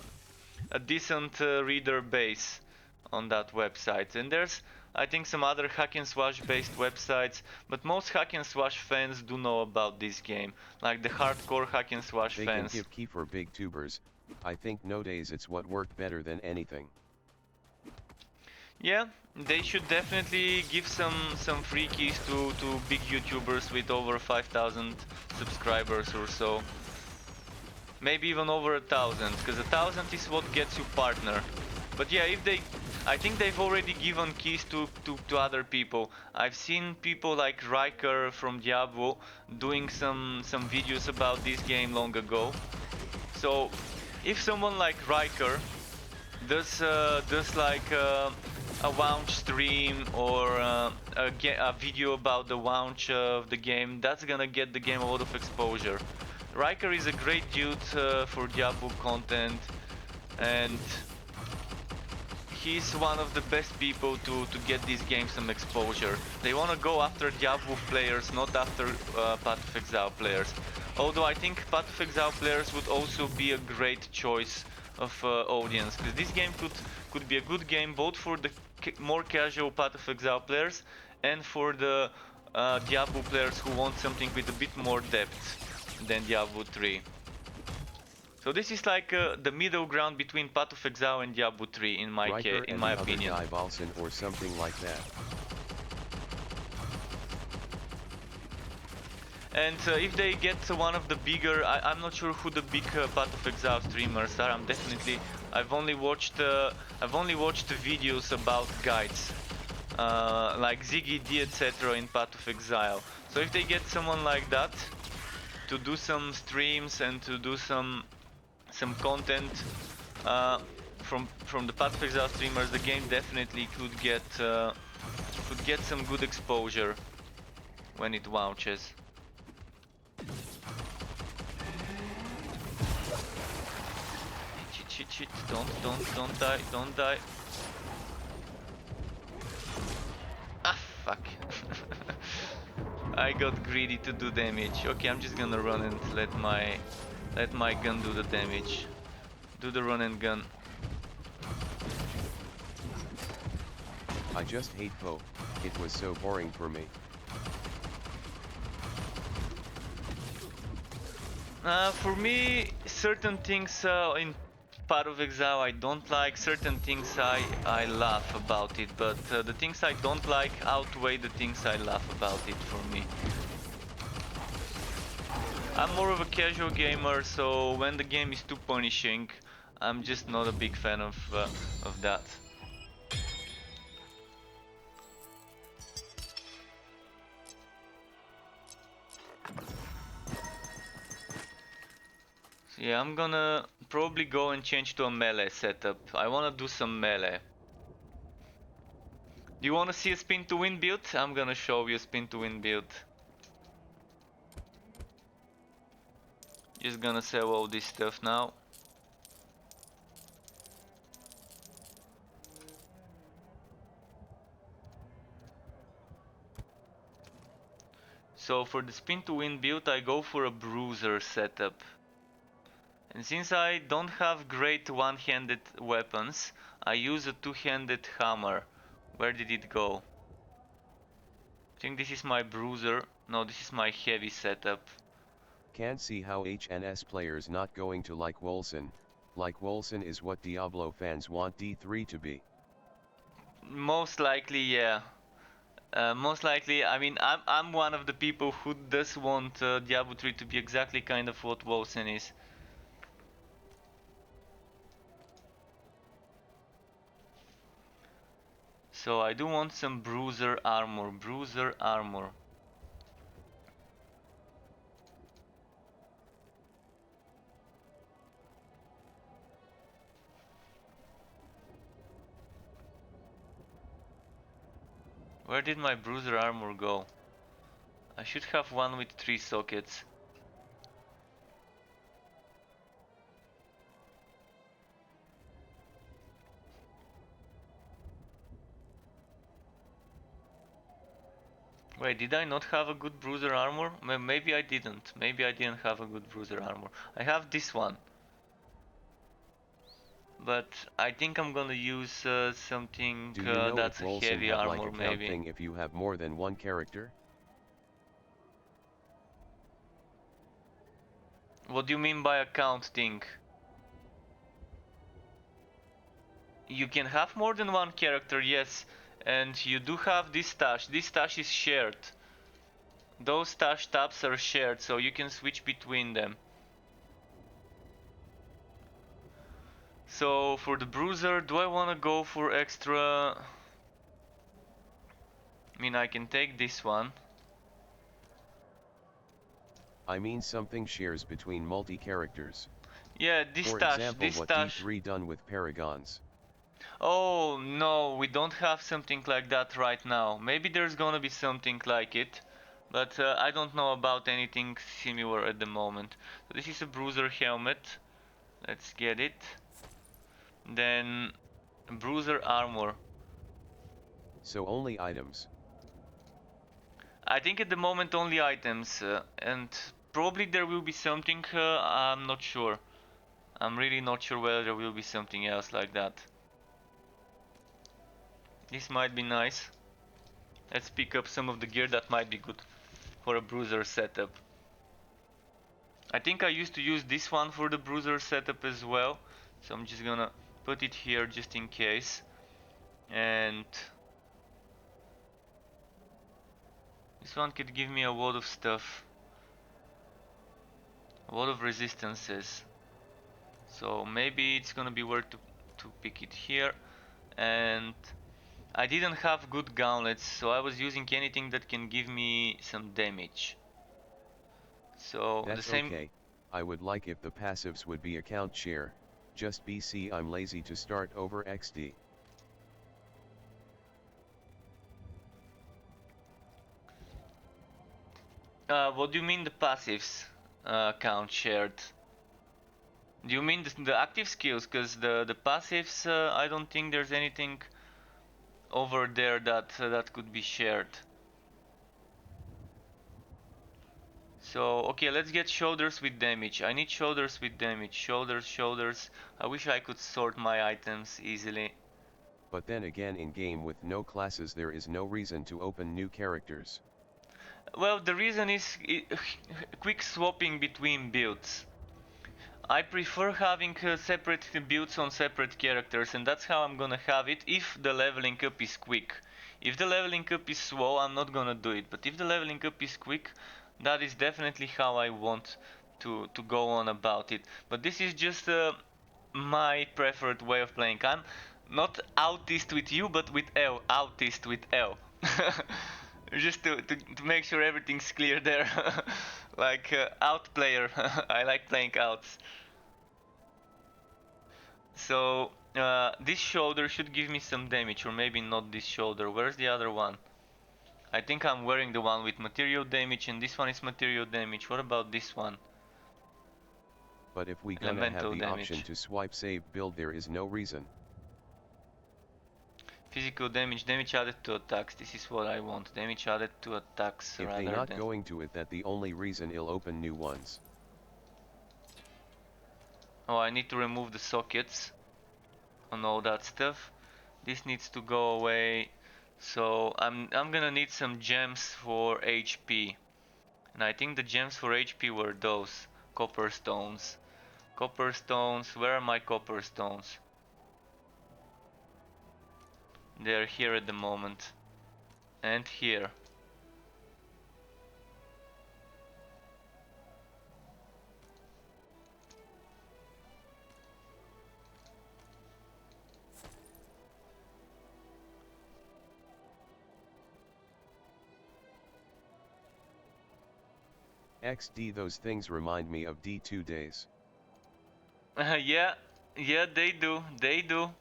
A: decent reader base on that website. And there's, I think, some other hack and slash based websites, but most hack and slash fans do know about this game, like the hardcore hack and slash
B: They
A: fans.
B: can give key for big tubers. I think nowadays it's what worked better than anything.
A: Yeah, they should definitely give some free keys to big YouTubers with over 5,000 subscribers or so. Maybe even over 1,000, because 1,000 is what gets you partner. But yeah, if they, I think they've already given keys to other people. I've seen people like Riker from Diablo doing some videos about this game long ago. So if someone like Riker does like a launch stream or a video about the launch of the game, that's gonna get the game a lot of exposure. Riker is a great dude for Diablo content, and he's one of the best people to get this game some exposure. They want to go after Diablo players, not after Path of Exile players. Although I think Path of Exile players would also be a great choice of audience, because this game could be a good game both for the more casual Path of Exile players and for the Diablo players who want something with a bit more depth than Diablo 3. So this is like the middle ground between Path of Exile and Diablo 3 in my opinion.
B: Other guy Wolcen or something like that.
A: And if they get one of the bigger, I'm not sure who the big Path of Exile streamers are. I've only watched videos about guides, like Ziggy D, etc. in Path of Exile. So if they get someone like that to do some streams and to do some content from the Path of Exile streamers, the game definitely could get some good exposure when it launches. Shit, don't die. Ah, fuck. I got greedy to do damage. Okay, I'm just gonna run and let my gun do the damage. Do the run and gun.
B: I just hate Poe. It was so boring for me.
A: For me, certain things in Path of Exile I don't like, certain things I laugh about it, but the things I don't like outweigh the things I laugh about it for me. I'm more of a casual gamer, so when the game is too punishing, I'm just not a big fan of that. So yeah, I'm gonna probably go and change to a melee setup. I wanna do some melee. Do you wanna see a spin to win build? I'm gonna show you a spin to win build. Just gonna sell all this stuff now. So for the spin to win build, I go for a bruiser setup. And since I don't have great one-handed weapons, I use a two-handed hammer. Where did it go? I think this is my bruiser. No, this is my heavy setup.
B: Can't see how HNS players not going to like Wolcen. Like Wolcen is what Diablo fans want D3 to be.
A: Most likely, yeah. Most likely, I mean, I'm one of the people who does want Diablo 3 to be exactly kind of what Wolcen is. So I do want some bruiser armor. Bruiser armor. Where did my bruiser armor go? I should have one with 3 sockets. Wait, did I not have a good bruiser armor? Maybe I didn't. Maybe I didn't have a good bruiser armor. I have this one. But I think I'm gonna use something
B: Do you know if
A: that's a
B: Wolcen
A: heavy
B: have like
A: armor
B: a count
A: maybe.
B: thing if you have more than one character?
A: What do you mean by account thing? You can have more than one character, yes. And you do have this stash. This stash is shared. Those stash tabs are shared, so you can switch between them. So for the bruiser, do I want to go for extra? I mean, I can take this one.
B: I mean something shares between multi-characters.
A: Yeah,
B: For example what D3 done with Paragons.
A: Oh no, we don't have something like that right now. Maybe there's gonna be something like it, but I don't know about anything similar at the moment. So this is a bruiser helmet. Let's get it. Then bruiser armor.
B: So only items.
A: I think at the moment only items, and probably there will be something. I'm not sure. I'm really not sure whether there will be something else like that. This might be nice. Let's pick up some of the gear that might be good for a bruiser setup. I think I used to use this one for the bruiser setup as well, so I'm just gonna put it here just in case. And this one could give me a lot of stuff, a lot of resistances, so maybe it's gonna be worth to pick it here. And I didn't have good gauntlets, so I was using anything that can give me some damage. So
B: That's
A: the same.
B: okay. I would like if the passives would be account share. Just BC I'm lazy to start over XD.
A: What do you mean the passives count shared? Do you mean the active skills? Because the passives, I don't think there's anything over there that could be shared. So okay, let's get shoulders with damage. I need shoulders with damage. Shoulders, shoulders. I wish I could sort my items easily.
B: But then again in game with no classes there is no reason to open new characters.
A: Well, the reason is quick swapping between builds. I prefer having separate builds on separate characters, and that's how I'm gonna have it if the leveling up is quick. If the leveling up is slow, I'm not gonna do it, but if the leveling up is quick, that is definitely how I want to go on about it. But this is just my preferred way of playing. I'm not autist with you, but with L. Autist with L. Just to make sure everything's clear there. Like out player. I like playing outs. So this shoulder should give me some damage, or maybe not this shoulder. Where's the other one? I think I'm wearing the one with material damage, and this one is material damage. What about this one?
B: but if we gonna have
A: elemental
B: the option
A: damage.
B: to swipe save build, there is no reason.
A: Physical damage, damage added to attacks. This is what I want. Damage added to attacks
B: If they
A: rather
B: not
A: than...
B: going to it, that the only reason it'll open new ones.
A: Oh, I need to remove the sockets on all that stuff. This needs to go away. So I'm gonna need some gems for HP. And I think the gems for HP were those copper stones. Copper stones, where are my copper stones? They're here at the moment. And here.
B: XD, those things remind me of D2 days.
A: Yeah, they do. They do.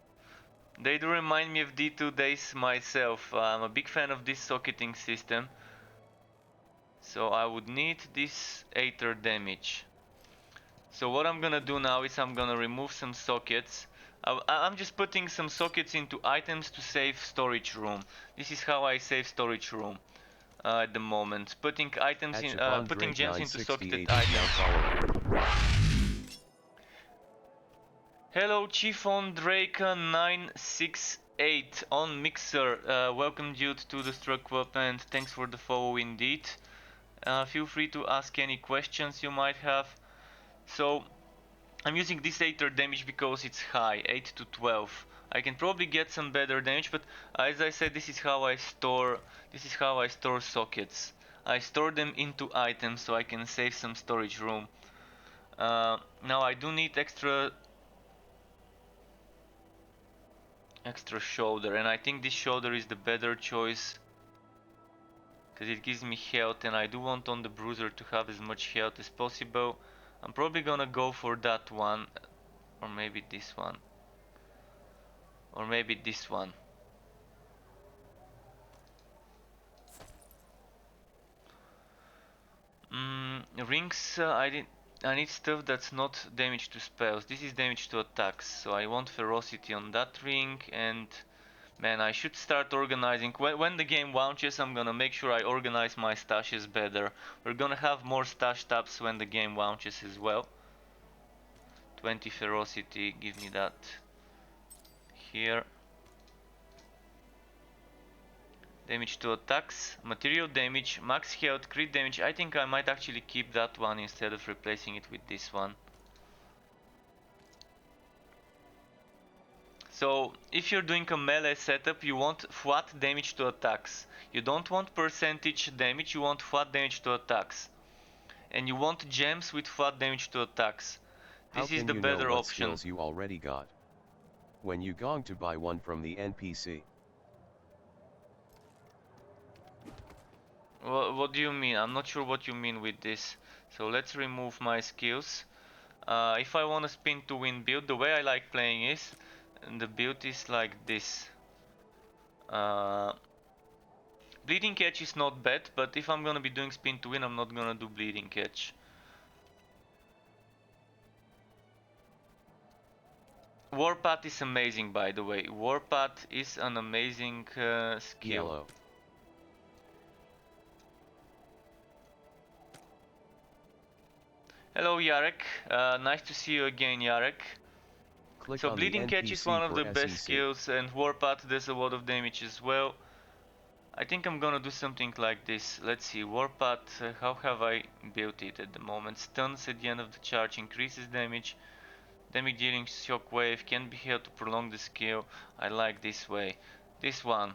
A: They do remind me of D2 days myself. I'm a big fan of this socketing system. So I would need this Aether damage. So what I'm gonna do now is I'm gonna remove some sockets. I'm just putting some sockets into items to save storage room. This is how I save storage room at the moment. Putting items
B: At
A: in,
B: Chiffon
A: putting
B: Drake
A: gems into socketed
B: 968 is now
A: items.
B: following.
A: Hello, Chief on Drake 968 on Mixer. Welcome, dude, to the Struck Up, and thanks for the follow indeed. Feel free to ask any questions you might have. So I'm using this Aether damage because it's high, 8 to 12. I can probably get some better damage, but as I said, this is how I store sockets. I store them into items so I can save some storage room. Now I do need extra shoulder, and I think this shoulder is the better choice because it gives me health, and I do want on the bruiser to have as much health as possible. I'm probably gonna go for that one, or maybe this one, or maybe this one. Rings, I need stuff that's not damage to spells. This is damage to attacks, so I want ferocity on that ring. And man, I should start organizing. When the game launches, I'm gonna make sure I organize my stashes better. We're gonna have more stash tabs when the game launches as well. 20 ferocity, give me that here. Damage to attacks, material damage, max health, crit damage. I think I might actually keep that one instead of replacing it with this one. So if you're doing a melee setup, you want flat damage to attacks. You don't want percentage damage, you want flat damage to attacks. And you want gems with flat damage to attacks.
B: How
A: This is
B: can
A: the
B: you know
A: better
B: what
A: option.
B: skills you already got when you going to buy one from the NPC?
A: What do you mean? I'm not sure what you mean with this. So let's remove my skills. If I want to spin to win build, the way I like playing is, the build is like this. Bleeding catch is not bad, but if I'm gonna be doing spin to win, I'm not gonna do bleeding catch. Warpath is amazing, by the way. Warpath is an amazing skill.
B: Yellow.
A: Hello, Yarek. Nice to see you again, Yarek.
B: Click
A: So
B: on the
A: bleeding catch is
B: NPC
A: one of
B: for
A: the best
B: SEC.
A: skills, and Warpath does a lot of damage as well. I think I'm gonna do something like this. Let's see, Warpath, how have I built it at the moment? Stuns at the end of the charge, increases damage. Damage dealing shockwave can be held to prolong the skill. I like this way. This one,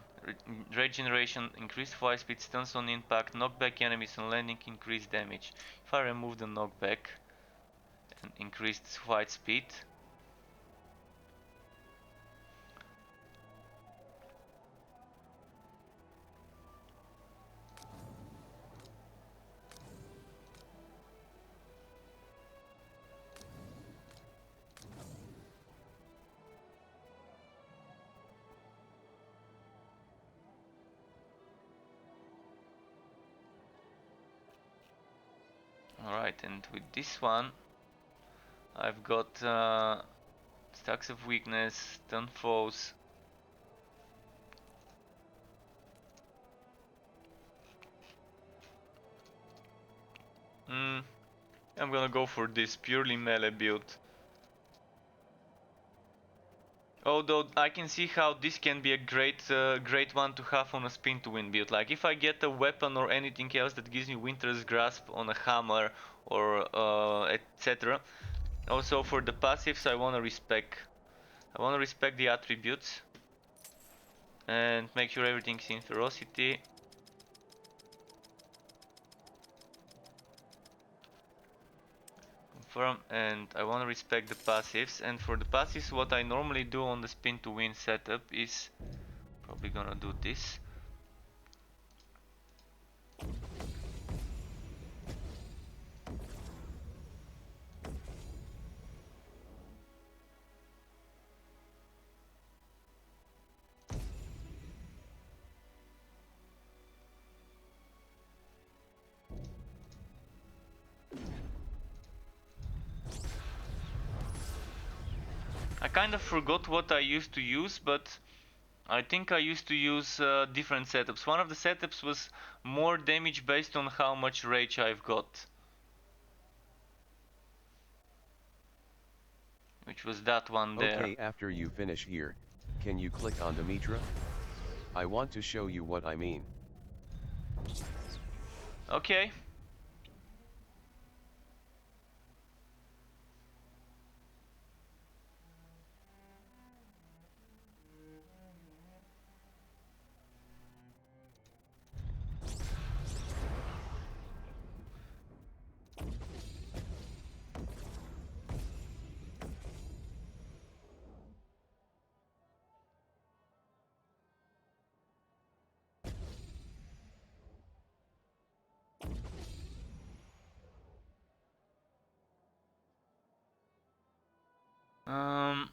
A: regeneration, increased fly speed, stuns on impact, knockback enemies on landing, increased damage. If I remove the knockback and increased flight speed, alright, and with this one, I've got stacks of weakness, stun foes. I'm gonna go for this purely melee build. Although I can see how this can be a great one to have on a spin to win build. Like if I get a weapon or anything else that gives me Winter's Grasp on a hammer or etc. Also for the passives I wanna respect the attributes and make sure everything's in ferocity. Confirm, and I wanna respect the passives. And for the passives, what I normally do on the spin to win setup is probably gonna do this. I kind of forgot what I used to use, but I think I used to use different setups. One of the setups was more damage based on how much rage I've got, which was that one there.
B: Okay, after you finish here, can you click on Dimitra? I want to show you what I mean.
A: Okay. Um,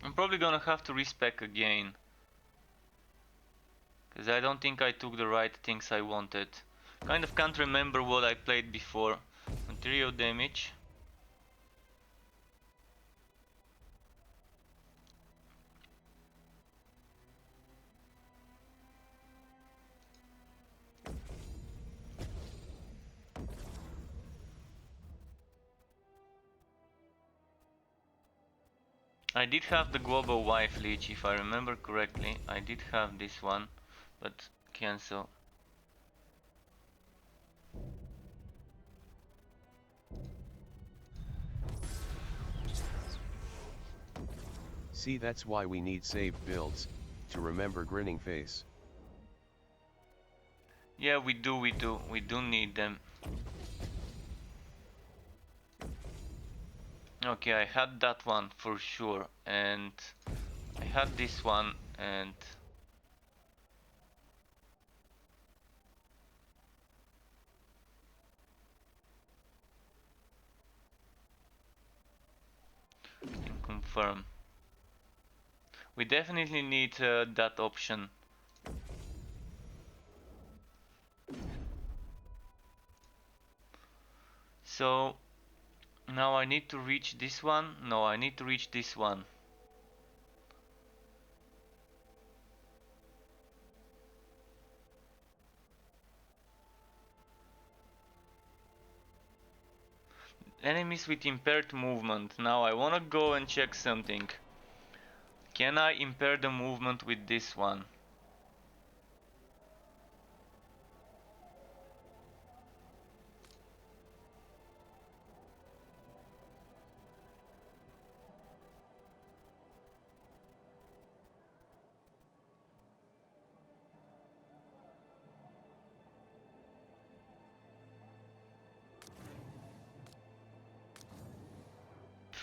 A: I'm probably gonna have to respec again, because I don't think I took the right things I wanted. Kind of can't remember what I played before. Material damage. I did have the global wife leech, if I remember correctly. I did have this one, but cancel.
B: See, that's why we need saved builds, to remember grinning face.
A: Yeah, we do need them. Okay, I had that one for sure, and I had this one, and can confirm. We definitely need that option. So now I need to reach this one. No, I need to reach this one. Enemies with impaired movement. Now I wanna go and check something. Can I impair the movement with this one?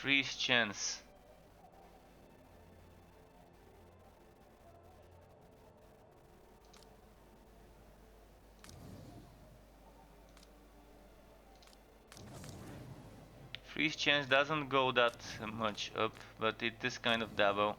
A: Freeze chance. Freeze chance doesn't go that much up, but it is kind of double.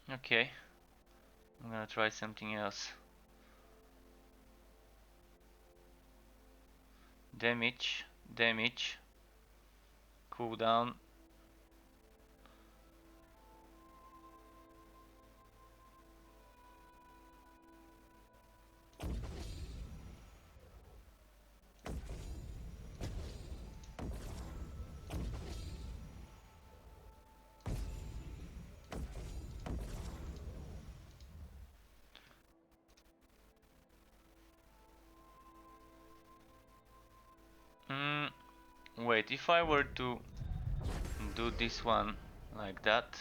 A: Okay, I'm gonna try something else. Damage, damage, cooldown. Wait, if I were to do this one like that.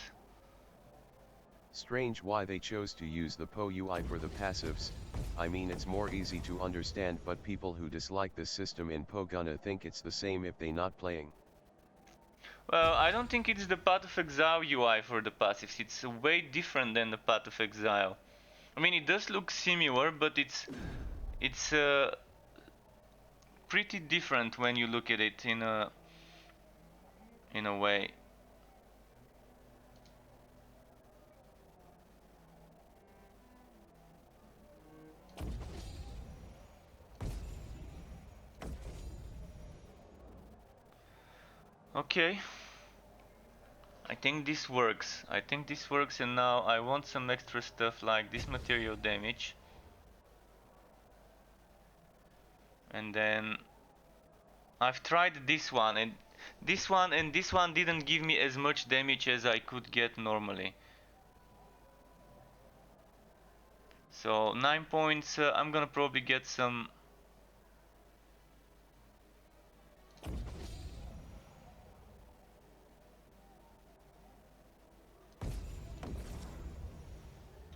B: Strange why they chose to use the PoE UI for the passives. I mean, it's more easy to understand, but people who dislike this system in PoE gonna think it's the same if they not playing.
A: Well, I don't think it's the Path of Exile UI for the passives. It's way different than the Path of Exile. I mean, it does look similar, but it's pretty different when you look at it in a way. Okay. I think this works. I think this works, and now I want some extra stuff like this material damage. And then I've tried this one, and this one didn't give me as much damage as I could get normally. So 9 points, I'm gonna probably get some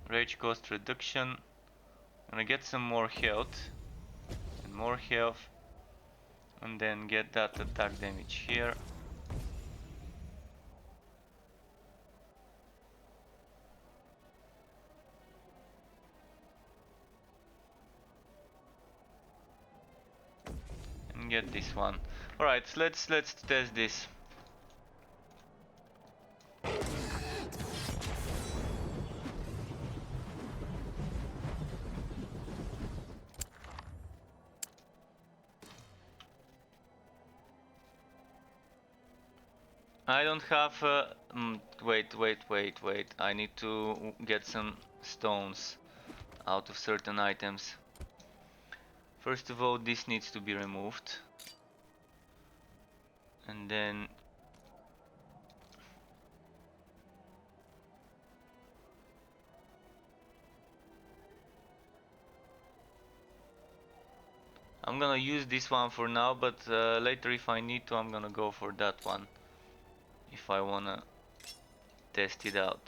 A: rage cost reduction. I'm gonna get some more health and more health, and then get that attack damage here. And get this one. Alright, let's test this. I don't have wait. I need to get some stones out of certain items. First of all, this needs to be removed. And then I'm gonna use this one for now, but later if I need to, I'm gonna go for that one. If I wanna test it out.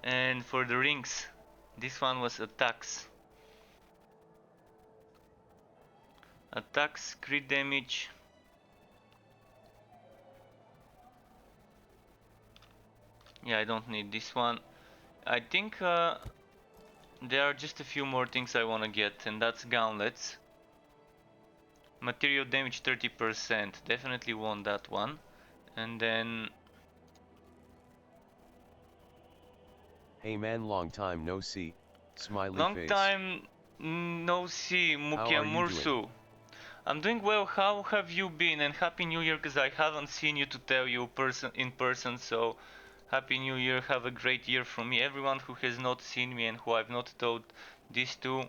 A: And for the rings, this one was attacks. Attacks, crit damage. Yeah, I don't need this one. I think there are just a few more things I wanna get, and that's gauntlets. Material damage 30%. Definitely want that one. And then...
B: Hey man, long time no see, smiley
A: Long
B: face.
A: time no see,
B: How
A: Mukia
B: are you doing?
A: Mursu. I'm doing well. How have you been? And Happy New Year, because I haven't seen you to tell you in person. So Happy New Year. Have a great year from me. Everyone who has not seen me and who I've not told this to,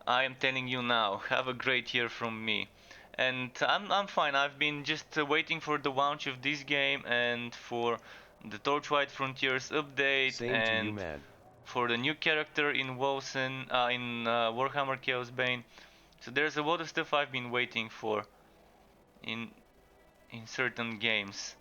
A: I am telling you now. Have a great year from me. And I'm fine. I've been just waiting for the launch of this game and for the Torchlight Frontiers update
B: Same to you
A: and
B: man.
A: for the new character in Wolcen, in Warhammer Chaos Bane. So there's a lot of stuff I've been waiting for in certain games.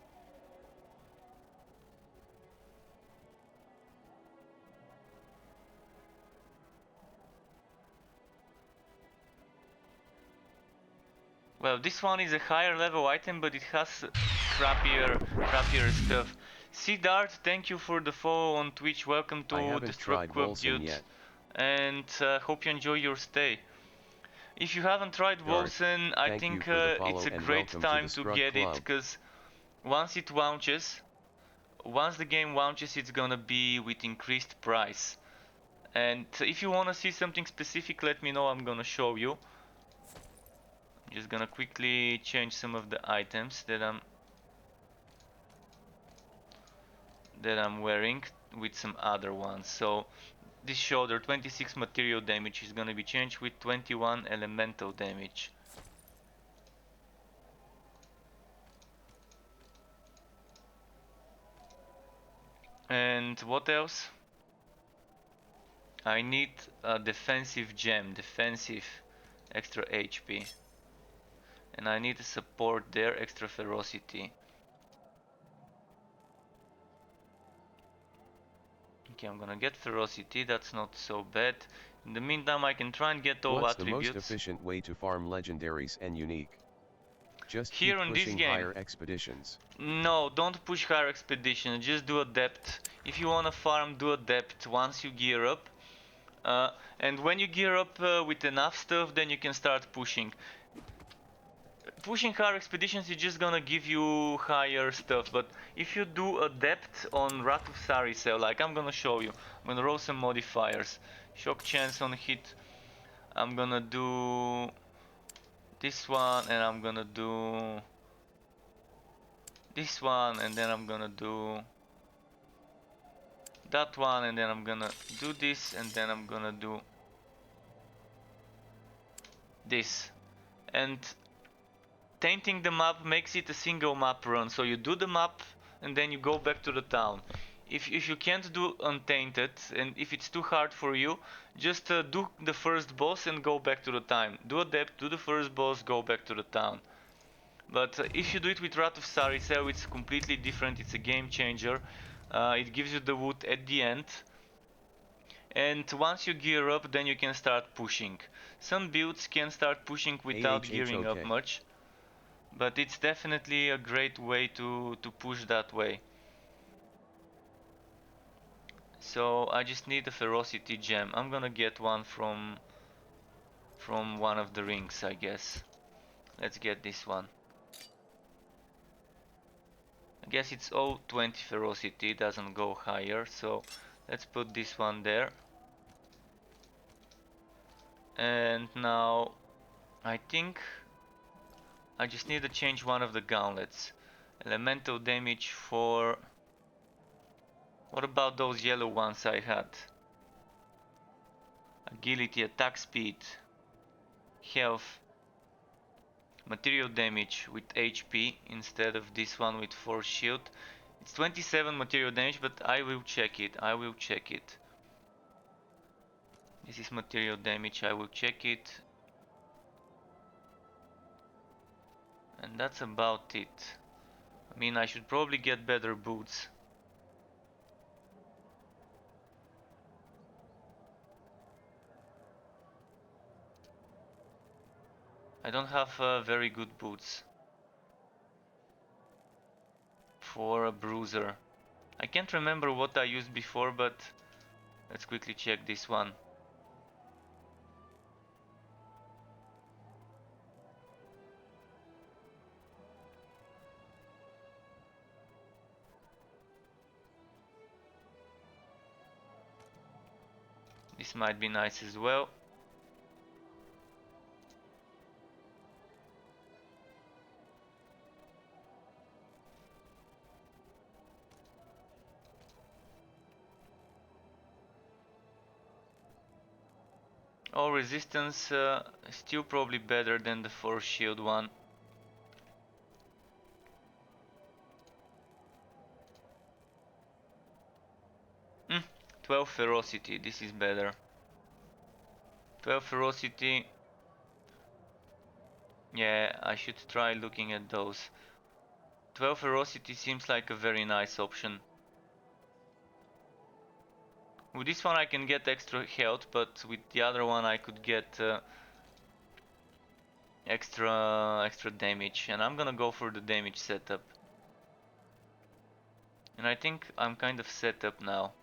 A: Well, this one is a higher level item, but it has crappier stuff. Sea Dart, thank you for the follow on Twitch. Welcome
B: I
A: to the
B: haven't
A: Struck
B: tried
A: Club,
B: Wolcen
A: dude.
B: yet.
A: And hope you enjoy your stay. If you haven't tried
B: Dart,
A: Wolcen, I
B: thank you
A: think
B: for the
A: it's
B: follow
A: a
B: and
A: great
B: welcome to the
A: time to
B: Struck
A: get it,
B: Club.
A: because once it launches, once the game launches, it's gonna be with increased price. And if you wanna see something specific, let me know, I'm gonna show you. I'm just gonna quickly change some of the items that I'm wearing with some other ones. So this shoulder 26 material damage is gonna be changed with 21 elemental damage. And what else? I need a defensive gem, defensive extra HP. And I need to support their extra ferocity. Okay, I'm gonna get ferocity, that's not so bad. In the meantime, I can try and get all
B: What's the most
A: attributes.
B: efficient way to farm legendaries and unique? Just
A: Here
B: keep
A: in this
B: pushing
A: game,
B: higher expeditions.
A: no, don't push higher expedition, just do adept. If you wanna farm, do adept once you gear up. And when you gear up with enough stuff, then you can start pushing. Pushing higher expeditions is just gonna give you higher stuff, but if you do adept on Wrath of Saricel, like I'm gonna show you, I'm gonna roll some modifiers. Shock chance on hit, I'm gonna do this one, and I'm gonna do this one, and then I'm gonna do that one, and then I'm gonna do this, and then I'm gonna do this. And tainting the map makes it a single map run, so you do the map and then you go back to the town. If you can't do untainted, and if it's too hard for you, just do the first boss and go back to the town. Do adept, do the first boss, go back to the town. But if you do it with Wrath of Saricel, it's completely different, it's a game changer. It gives you the wood at the end. And once you gear up, then you can start pushing. Some builds can start pushing without gearing up
B: AHHOK.
A: much, but it's definitely a great way to push that way. So I just need a ferocity gem. I'm gonna get one from one of the rings, I guess. Let's get this one. I guess it's all 20 ferocity, it doesn't go higher, so let's put this one there. And now I think I just need to change one of the gauntlets. Elemental damage for... What about those yellow ones I had? Agility, attack speed, health, material damage with HP instead of this one with force shield. It's 27 material damage, but I will check it. I will check it. This is material damage. I will check it. And that's about it. I mean, I should probably get better boots. I don't have very good boots for a bruiser. I can't remember what I used before, but let's quickly check this one. This might be nice as well. Oh, resistance still probably better than the force shield one. 12 ferocity, this is better. 12 ferocity. Yeah, I should try looking at those. 12 ferocity seems like a very nice option. With this one I can get extra health, but with the other one I could get extra damage, and I'm gonna go for the damage setup. And I think I'm kind of set up now.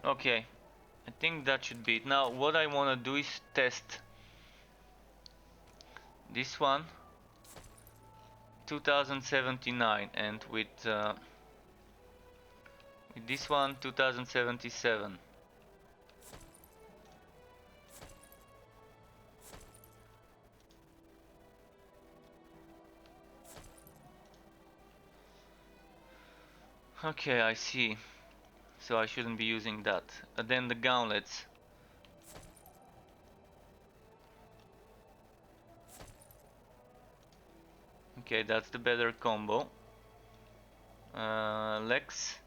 A: Okay, I think that should be it. Now what I wanna do is test this one 2079 and with this one 2077. Okay, I see. So I shouldn't be using that. Then the gauntlets. Okay, that's the better combo. Lex.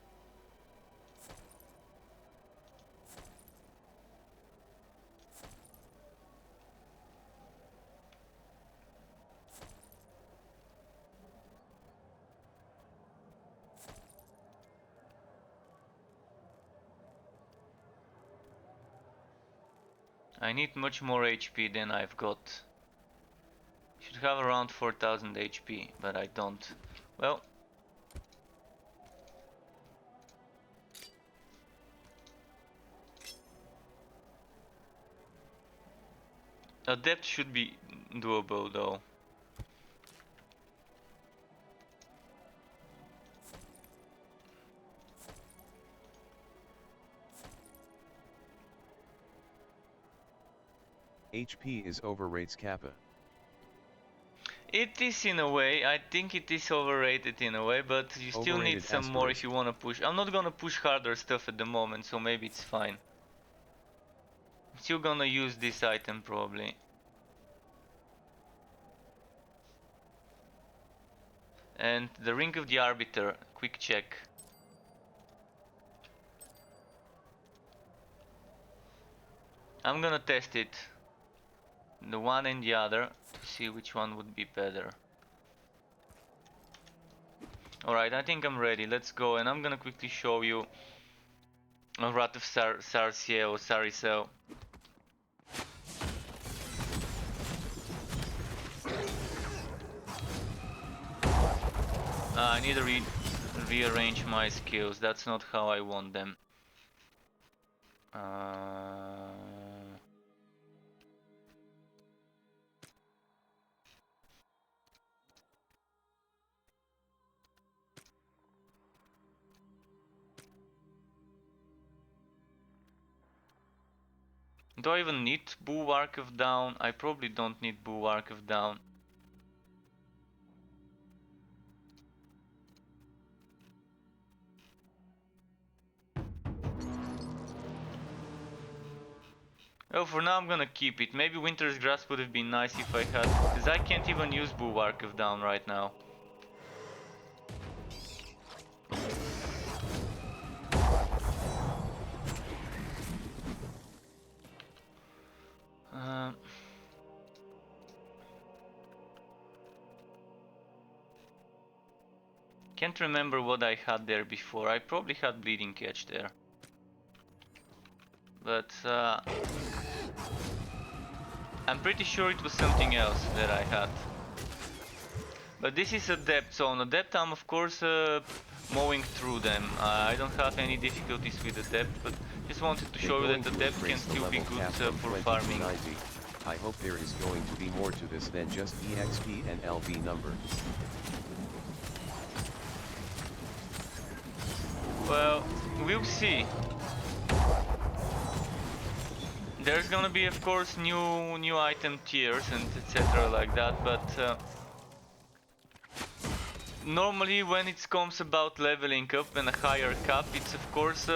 A: I need much more HP than I've got. Should have around 4000 HP, but I don't. Well, Adept should be doable though.
B: HP is overrates Kappa.
A: It is in a way. I think it is overrated in a way, but you still need
B: Overrated
A: some more if
B: asterisk.
A: you want to push. I'm not gonna push harder stuff at the moment, so maybe it's fine. I'm still gonna use this item probably. And the Ring of the Arbiter, quick check. I'm gonna test it, the one and the other, to see which one would be better. Alright, I think I'm ready, let's go, and I'm gonna quickly show you a Wrath of Sarsiel or Saricel. I need to rearrange my skills, that's not how I want them. Do I even need Bulwark of Down? I probably don't need Bulwark of Down. Well, for now I'm gonna keep it. Maybe Winter's Grasp would have been nice if I had, because I can't even use Bulwark of Down right now. Can't remember what I had there before. I probably had Bleeding Catch there. But I'm pretty sure it was something else that I had. But this is a depth, so on a depth I'm of course mowing through them. I don't have any difficulties with the depth, but just wanted to show you that the depth can still be good for farming.
B: I hope there is going to be more to this than just EXP and LV number.
A: Well, we'll see. There's gonna be of course new item tiers and etc. like that, but normally when it comes about leveling up and a higher cap, it's of course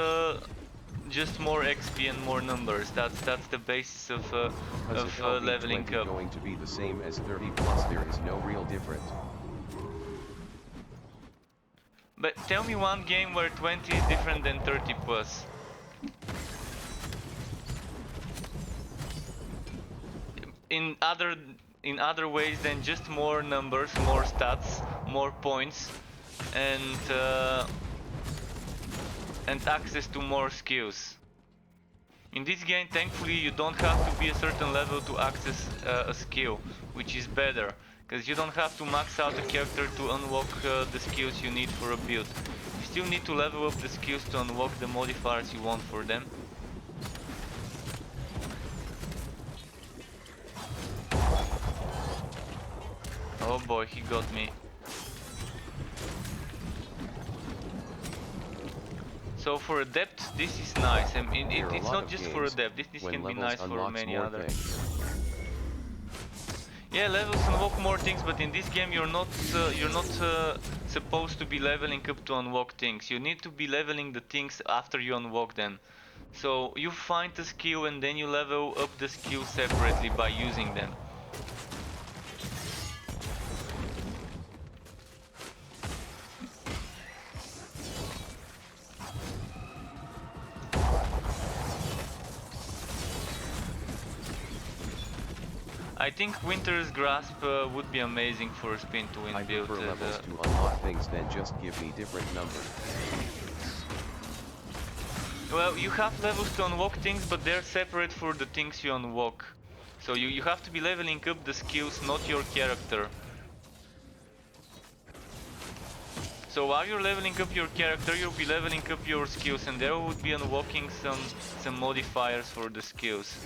A: just more XP and more numbers. That's the basis of leveling up.
B: Going to be the same as 30 plus. There is no real difference.
A: But tell me one game where 20 is different than 30 plus. In other ways than just more numbers, more stats, more points, and access to more skills. In this game, thankfully, you don't have to be a certain level to access a skill, which is better, because you don't have to max out the character to unlock the skills you need for a build. You still need to level up the skills to unlock the modifiers you want for them. Oh boy, he got me. So for a depth, this is nice. I mean, it's not just for a depth. This can be nice for many other. Yeah, levels unlock more things, but in this game you're not supposed to be leveling up to unlock things. You need to be leveling the things after you unlock them. So you find a skill and then you level up the skill separately by using them. I think Winter's Grasp would be amazing for a spin to win build.
B: I prefer levels to unlock things than just give me different numbers.
A: Well, you have levels to unlock things, but they're separate for the things you unlock. So you have to be leveling up the skills, not your character. So while you're leveling up your character, you'll be leveling up your skills, and there would be unlocking some modifiers for the skills.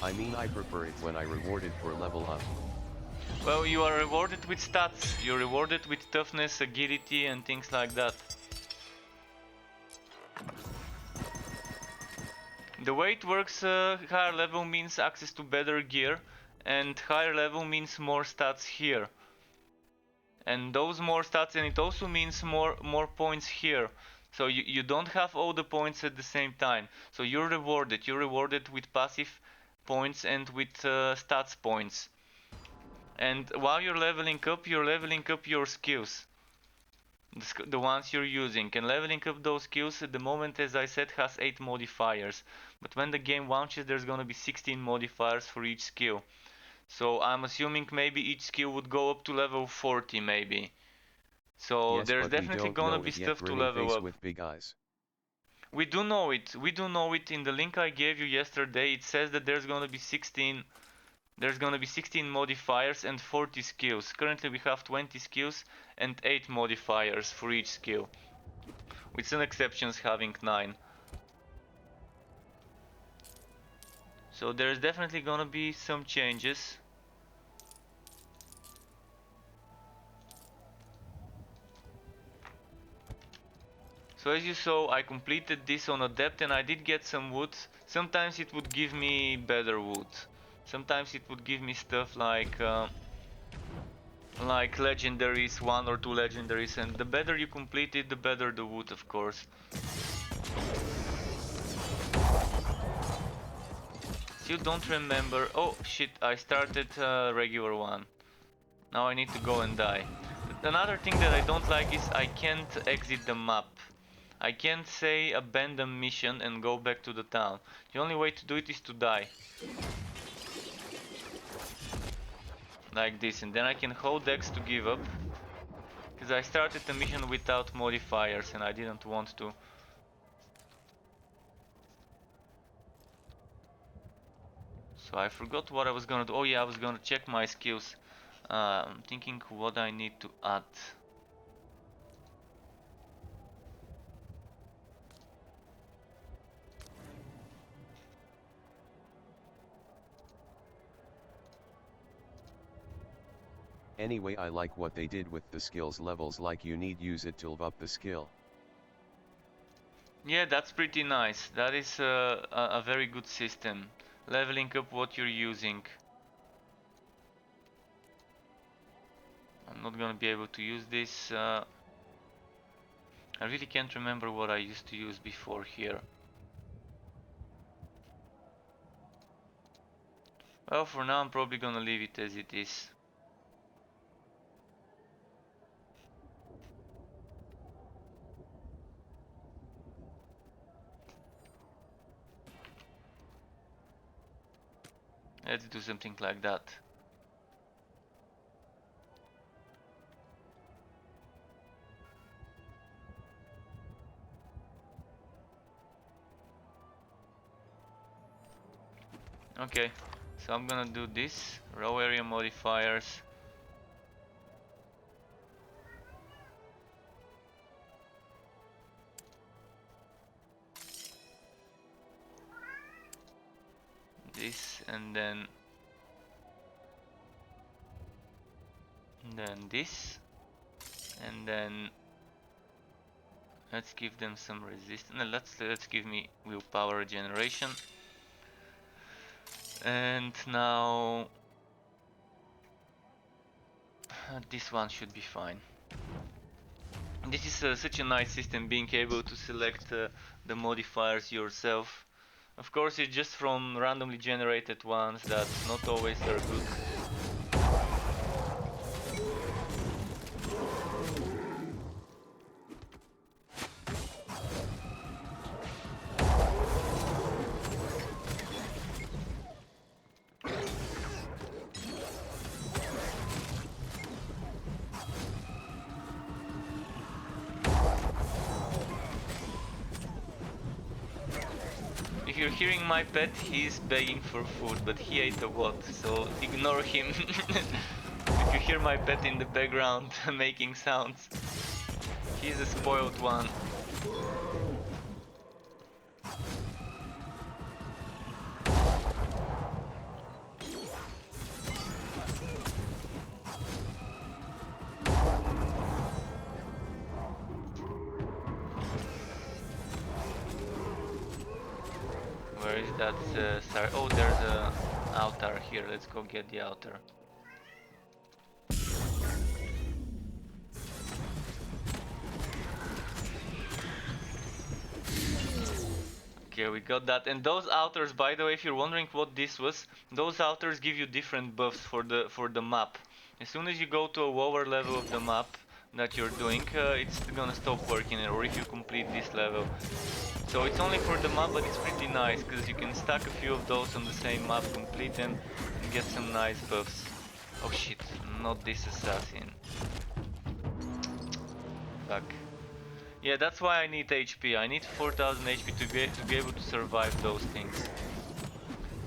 B: I mean, I prefer it when I rewarded for level up.
A: Well, you are rewarded with stats. You're rewarded with toughness, agility, and things like that. The way it works, higher level means access to better gear, and higher level means more stats here. And those more stats, and it also means more points here. So you don't have all the points at the same time. So you're rewarded with passive points and with stats points. And while you're leveling up your skills, the ones you're using. And leveling up those skills at the moment, as I said, has 8 modifiers. But when the game launches, there's gonna be 16 modifiers for each skill. So I'm assuming maybe each skill would go up to level 40 maybe. So
B: yes,
A: there's definitely gonna be stuff to level up.
B: With big eyes.
A: We do know it. We do know it. In the link I gave you yesterday, it says that there's gonna be 16 modifiers and 40 skills. Currently we have 20 skills and 8 modifiers for each skill, with some exceptions having 9. So there's definitely gonna be some changes. So as you saw, I completed this on a depth and I did get some wood. Sometimes it would give me better wood. Sometimes it would give me stuff like legendaries, 1 or 2 legendaries, and the better you complete it, the better the wood, of course. Still don't remember. Oh shit, I started regular one. Now I need to go and die. Another thing that I don't like is I can't exit the map. I can't say abandon mission and go back to the town. The only way to do it is to die. Like this, and then I can hold X to give up. Because I started the mission without modifiers and I didn't want to. So I forgot what I was gonna do. Oh yeah, I was gonna check my skills. I'm thinking what I need to add.
B: Anyway, I like what they did with the skills levels, like you need use it to level up the skill.
A: Yeah, that's pretty nice. That is a very good system. Leveling up what you're using. I'm not gonna be able to use this. I really can't remember what I used to use before here. Well, for now I'm probably gonna leave it as it is. Let's do something like that. Okay, so I'm gonna do this. Row area modifiers. This and then this, and then let's give them some resistance. No, let's give me willpower regeneration. And now this one should be fine. This is such a nice system, being able to select the modifiers yourself. Of course, it's just from randomly generated ones that not always are good. If you're hearing my pet, he's begging for food, but he ate a lot, so ignore him. If you hear my pet in the background making sounds, he's a spoiled one. Where is that star? Oh, there's a altar here. Let's go get the altar. Okay, we got that. And those altars, by the way, if you're wondering what this was, those altars give you different buffs for the map. As soon as you go to a lower level of the map that you're doing, it's gonna stop working, or if you complete this level. So it's only for the map, but it's pretty nice because you can stack a few of those on the same map, complete them, and get some nice buffs. Oh shit, not this assassin. Fuck. Yeah, that's why I need HP. I need 4000 HP to be able to survive those things.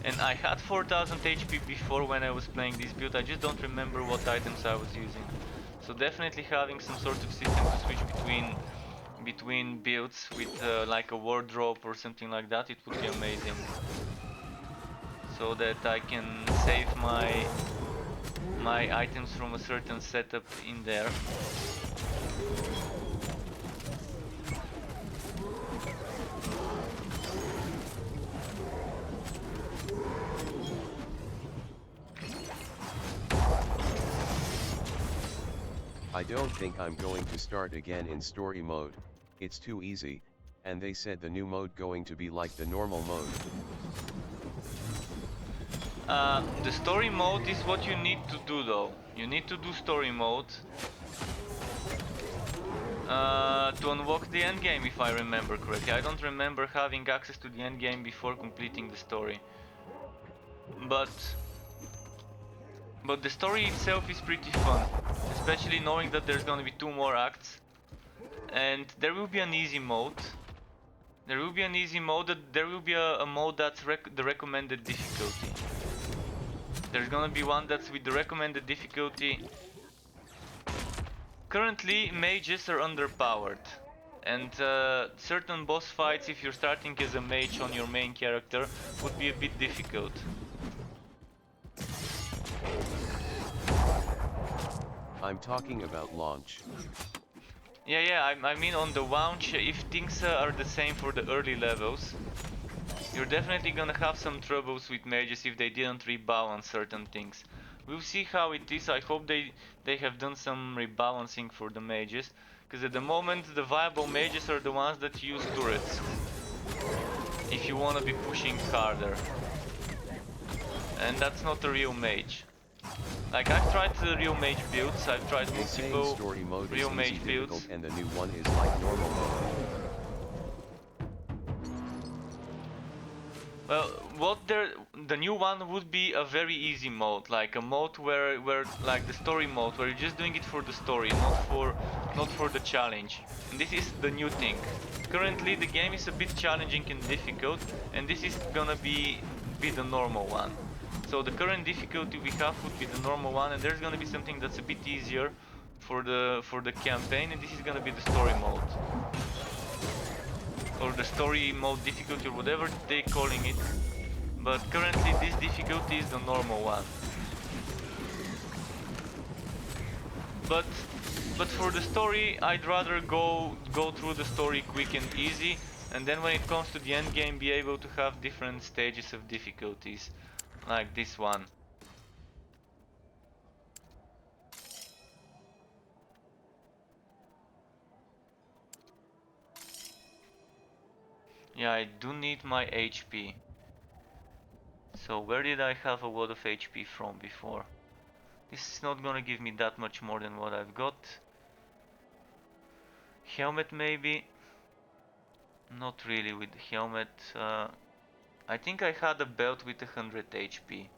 A: And I had 4000 HP before when I was playing this build. I just don't remember what items I was using. So definitely having some sort of system to switch between builds with like a wardrobe or something like that, it would be amazing. So that I can save my items from a certain setup in there.
B: I don't think I'm going to start again in story mode, it's too easy, and they said the new mode going to be like the normal mode.
A: The story mode is what you need to do though. You need to do story mode to unlock the endgame, if I remember correctly. I don't remember having access to the endgame before completing the story. But But the story itself is pretty fun, especially knowing that there's gonna be 2 more acts, and there will be an easy mode. There will be an easy mode. There will be a mode that's the recommended difficulty. There's gonna be one that's with the recommended difficulty. Currently, mages are underpowered, and certain boss fights, if you're starting as a mage on your main character, would be a bit difficult.
B: I'm talking about launch.
A: Yeah, I mean on the launch, if things are the same for the early levels, you're definitely gonna have some troubles with mages if they didn't rebalance certain things. We'll see how it is. I hope they have done some rebalancing for the mages, because at the moment the viable mages are the ones that use turrets, if you wanna be pushing harder. And that's not a real mage. Like, I've tried the real mage builds, I've tried multiple
B: story mode
A: real
B: is
A: mage
B: easy,
A: builds.
B: difficult, and the new one is like normal mode.
A: Well, the new one would be a very easy mode, like a mode where like the story mode, where you're just doing it for the story, not for the challenge. And this is the new thing. Currently, the game is a bit challenging and difficult, and this is gonna be the normal one. So the current difficulty we have would be the normal one, and there's gonna be something that's a bit easier for the campaign, and this is gonna be the story mode, or the story mode difficulty, or whatever they're calling it. But currently this difficulty is the normal one. But for the story, I'd rather go through the story quick and easy, and then when it comes to the end game, be able to have different stages of difficulties, like this one. Yeah, I do need my HP. So where did I have a lot of HP from before? This is not gonna give me that much more than what I've got. Helmet maybe? Not really with the helmet. I think I had a belt with 100 HP.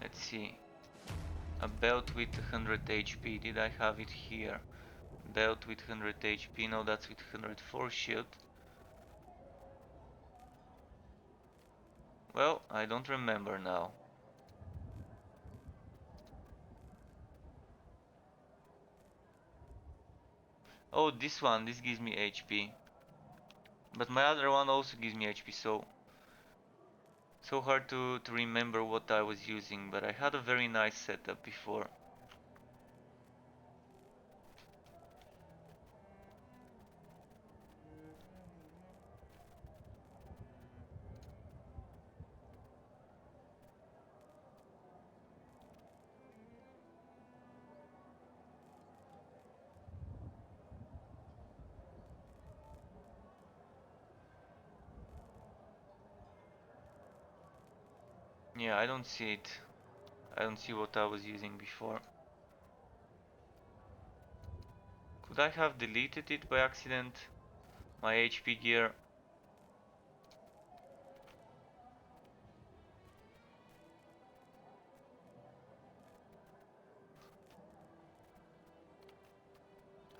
A: Let's see. A belt with 100 HP. Did I have it here? Belt with 100 HP. No, that's with 104 shield. Well, I don't remember now. Oh, this one. This gives me HP. But my other one also gives me HP, so hard to remember what I was using, but I had a very nice setup before. Yeah, I don't see it. I don't see what I was using before. Could I have deleted it by accident? My HP gear.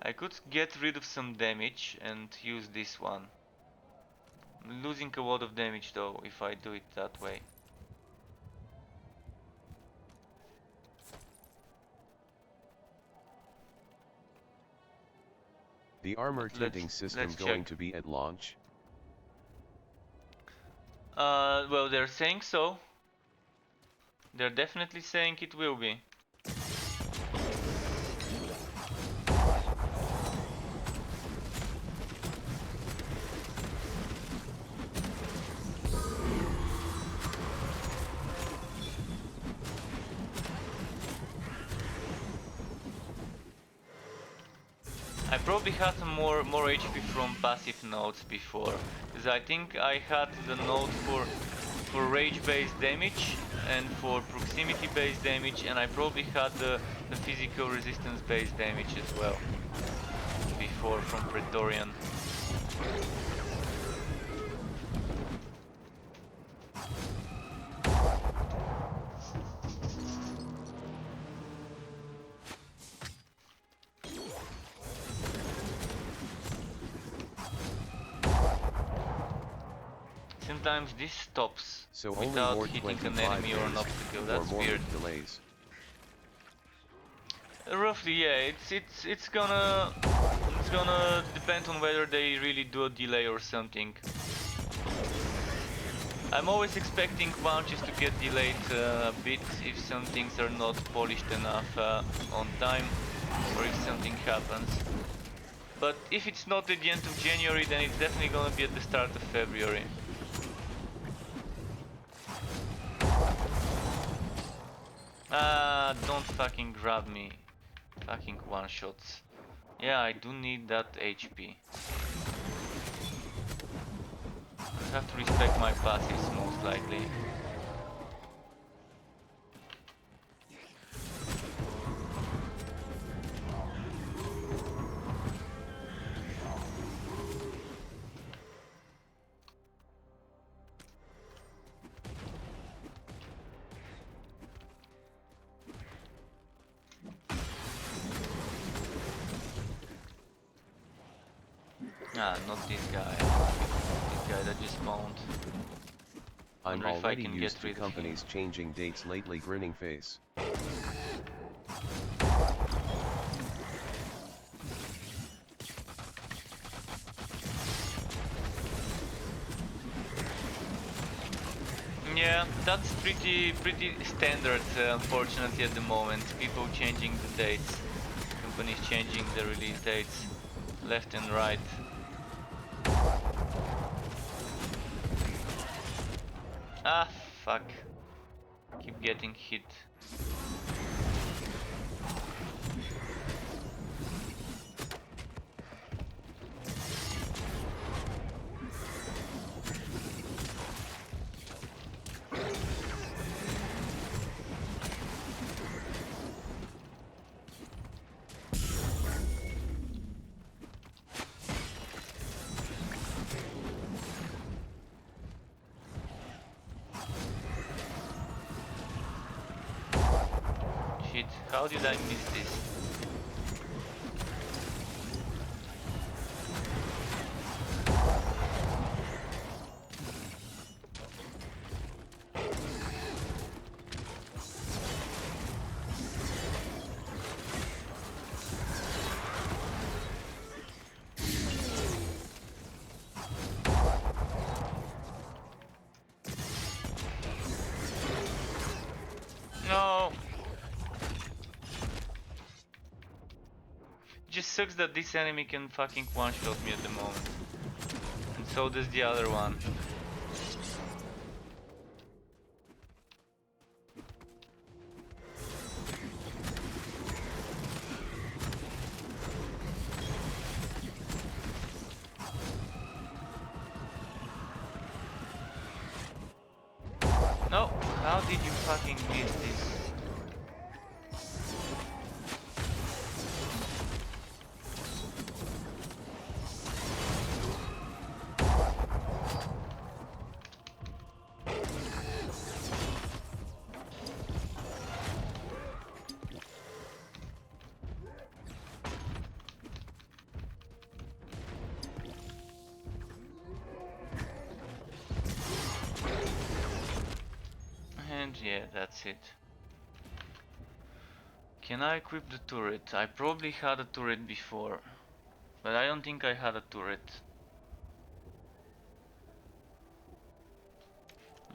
A: I could get rid of some damage and use this one. I'm losing a lot of damage though if I do it that way.
B: The armor tinting system going to be at launch?
A: Well, they're saying so. They're definitely saying it will be. I probably had some more HP from passive nodes before, because I think I had the node for for rage based damage and for proximity based damage, and I probably had the physical resistance based damage as well before from Praetorian. Sometimes this stops
B: So
A: without
B: only
A: hitting an
B: 25
A: enemy or an
B: days,
A: obstacle.
B: or
A: That's
B: more
A: weird.
B: delays.
A: Roughly, yeah. It's gonna depend on whether they really do a delay or something. I'm always expecting launches to get delayed a bit if some things are not polished enough on time, or if something happens. But if it's not at the end of January, then it's definitely gonna be at the start of February. Ah, don't fucking grab me. Fucking one-shots. Yeah, I do need that HP. I have to respect my passives most likely. Ah, not this guy. This guy that just spawned.
B: I'm
A: Wonder if I
B: already
A: can
B: used
A: get
B: to
A: rid of him.
B: companies changing dates lately. Grinning face.
A: Yeah, that's pretty standard, unfortunately, at the moment. People changing the dates, companies changing the release dates, left and right. Ah, fuck. Keep getting hit. Shit, how did I miss this? No! Just sucks that this enemy can fucking one-shot me at the moment. And so does the other one. No! How did you fucking miss this? And yeah, that's it. Can I equip the turret? I probably had a turret before, but I don't think I had a turret.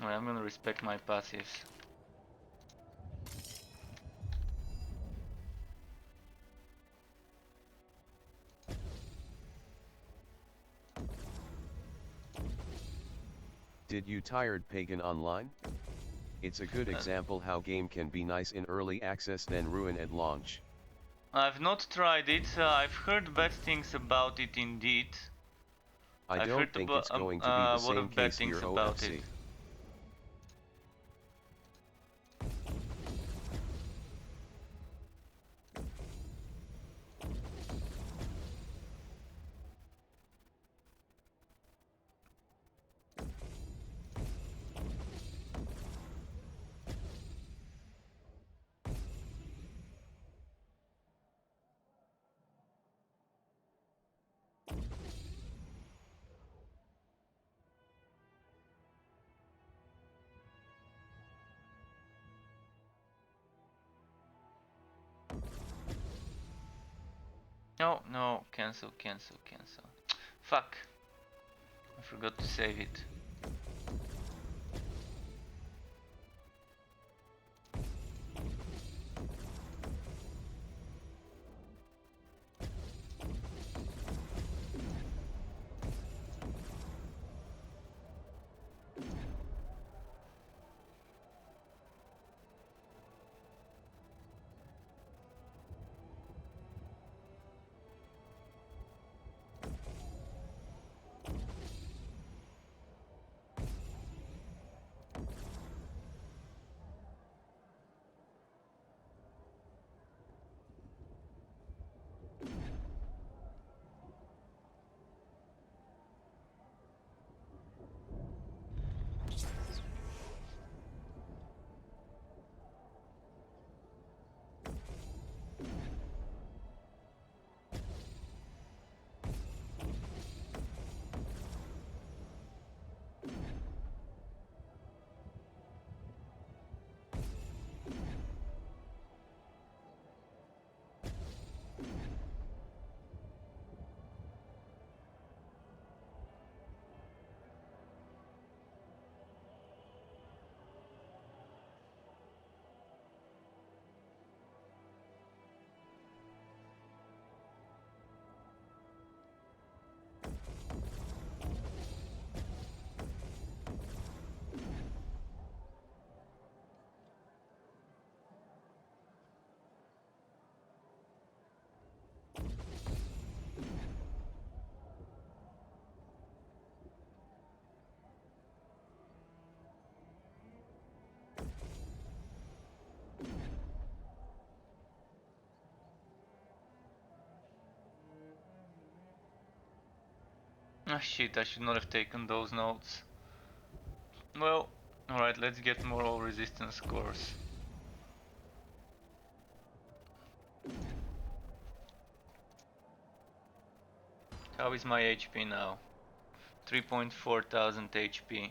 A: Well, I'm gonna respect my passives.
B: Did you tired Pagan Online? It's a good example how game can be nice in early access then ruin at launch.
A: I've not tried it. I've heard bad things about it indeed.
B: I
A: I've
B: don't
A: heard
B: think it's going to be
A: a
B: the
A: lot
B: same
A: of bad
B: case
A: things
B: here
A: about it.
B: OFC.
A: No, no, cancel, cancel, cancel. Fuck, I forgot to save it. Ah shit, I should not have taken those notes. Well, alright, let's get more all resistance scores. How is my HP now? 3.4 thousand HP.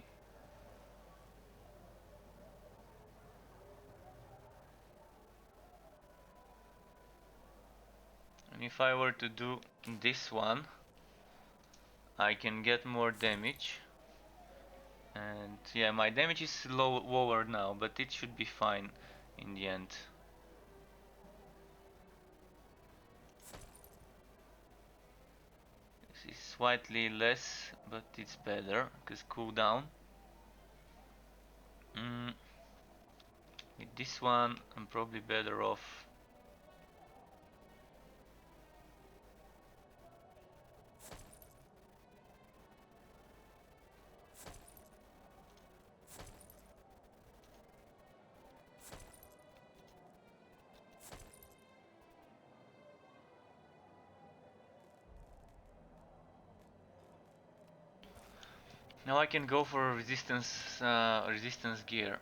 A: And if I were to do this one, I can get more damage. And yeah, my damage is lower now, but it should be fine in the end. This is slightly less, but it's better, because cooldown. With this one, I'm probably better off. Now I can go for resistance gear.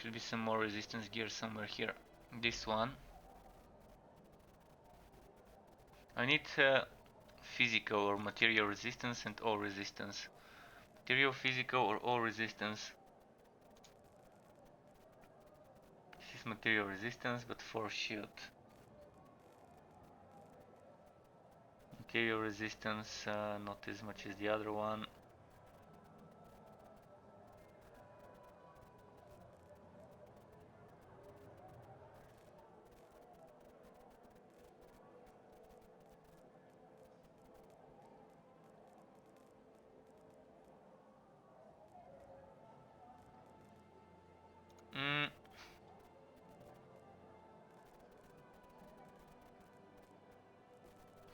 A: Should be some more resistance gear somewhere here. This one. I need physical or material resistance and all resistance. Material, physical, or all resistance. This is material resistance, but 4 shield. Material resistance, not as much as the other one.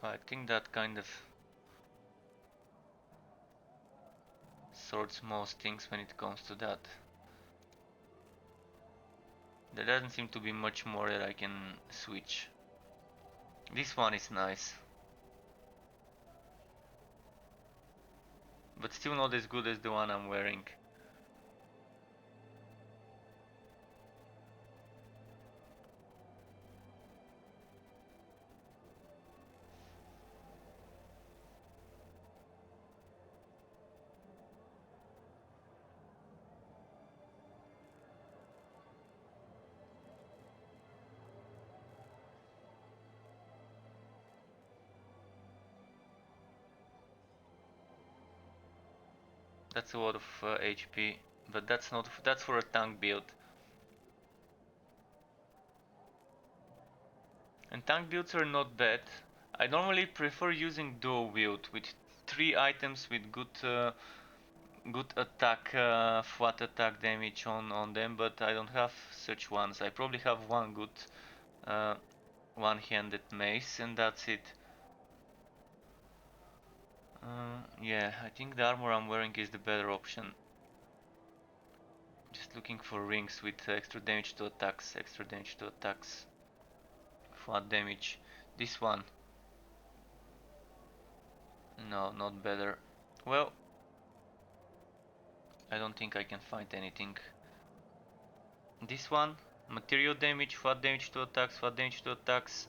A: I think that kind of sorts most things when it comes to that. There doesn't seem to be much more that I can switch. This one is nice. But still not as good as the one I'm wearing. That's a lot of HP, but that's for a tank build. And tank builds are not bad. I normally prefer using dual wield with 3 items with good attack, flat attack damage on them, but I don't have such ones. I probably have one good uh, one-handed mace, and that's it. Yeah, I think the armor I'm wearing is the better option. Just looking for rings with extra damage to attacks, flat damage. This one, no, not better. Well, I don't think I can find anything. This one, material damage, flat damage to attacks,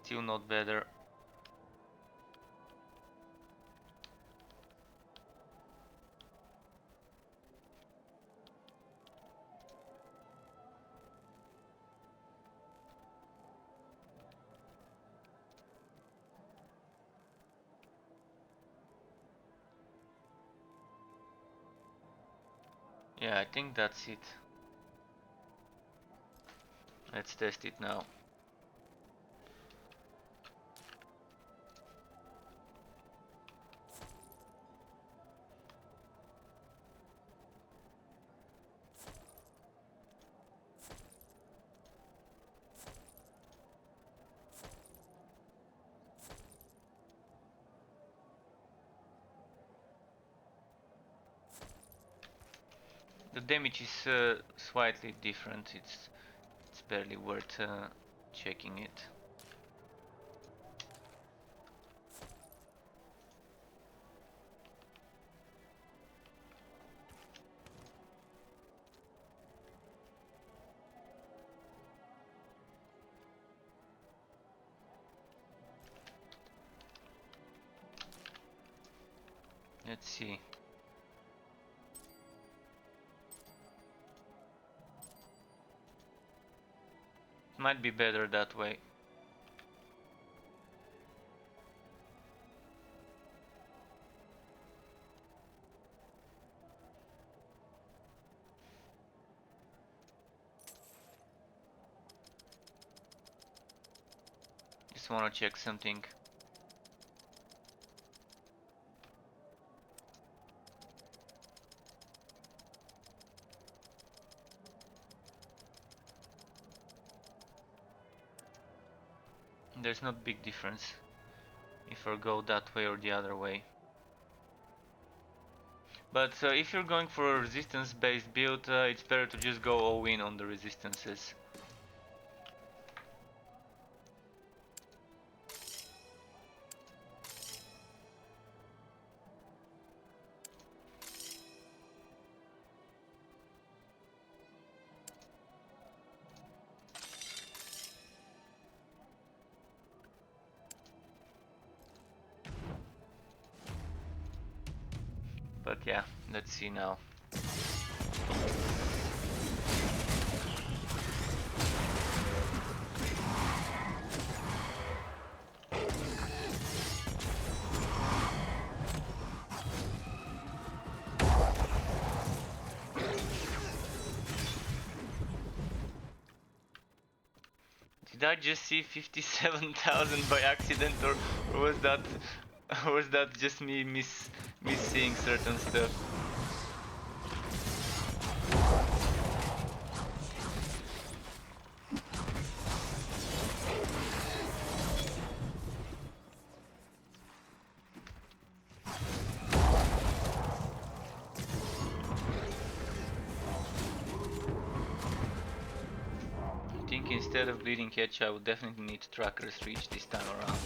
A: still not better. Yeah, I think that's it. Let's test it now. The damage is slightly different. It's barely worth checking it. Let's see. Might be better that way. Just wanna check something. There's not big difference if I go that way or the other way. But if you're going for a resistance based build, it's better to just go all in on the resistances. But yeah, let's see now. Did I just see 57,000 by accident, or was that or was that just me seeing certain stuff? instead of bleeding catch, I would definitely need tracker's reach this time around.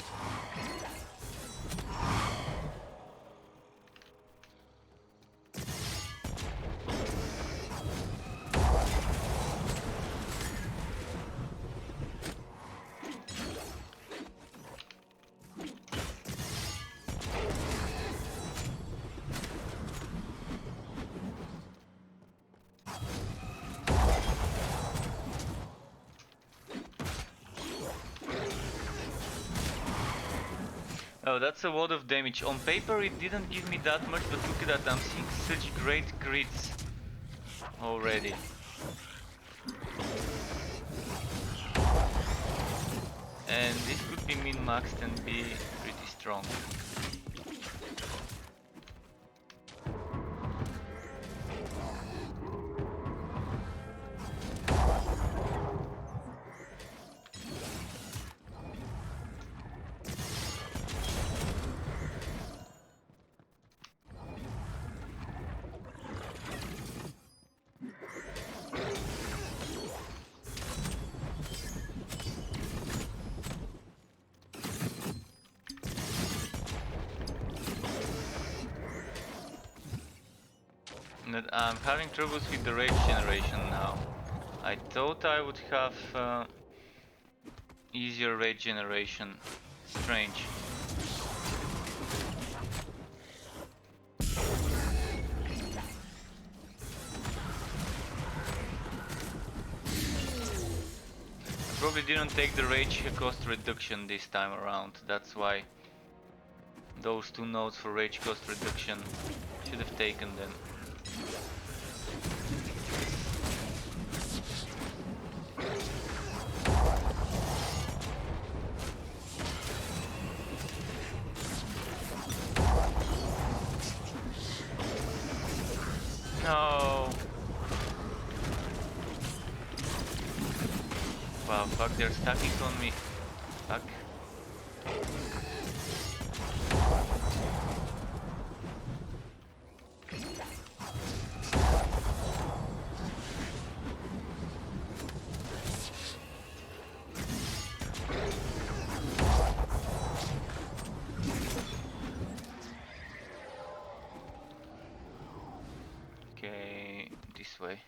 A: Oh, that's a lot of damage. On paper it didn't give me that much, but look at that, I'm seeing such great crits already. And this could be min-maxed and be pretty strong. I'm having troubles with the rage generation now. I thought I would have easier rage generation. Strange. I probably didn't take the rage cost reduction this time around. That's why those 2 nodes for rage cost reduction should have taken them. No. Wow, fuck, they're stacking on me. Fuck. Okay, this way.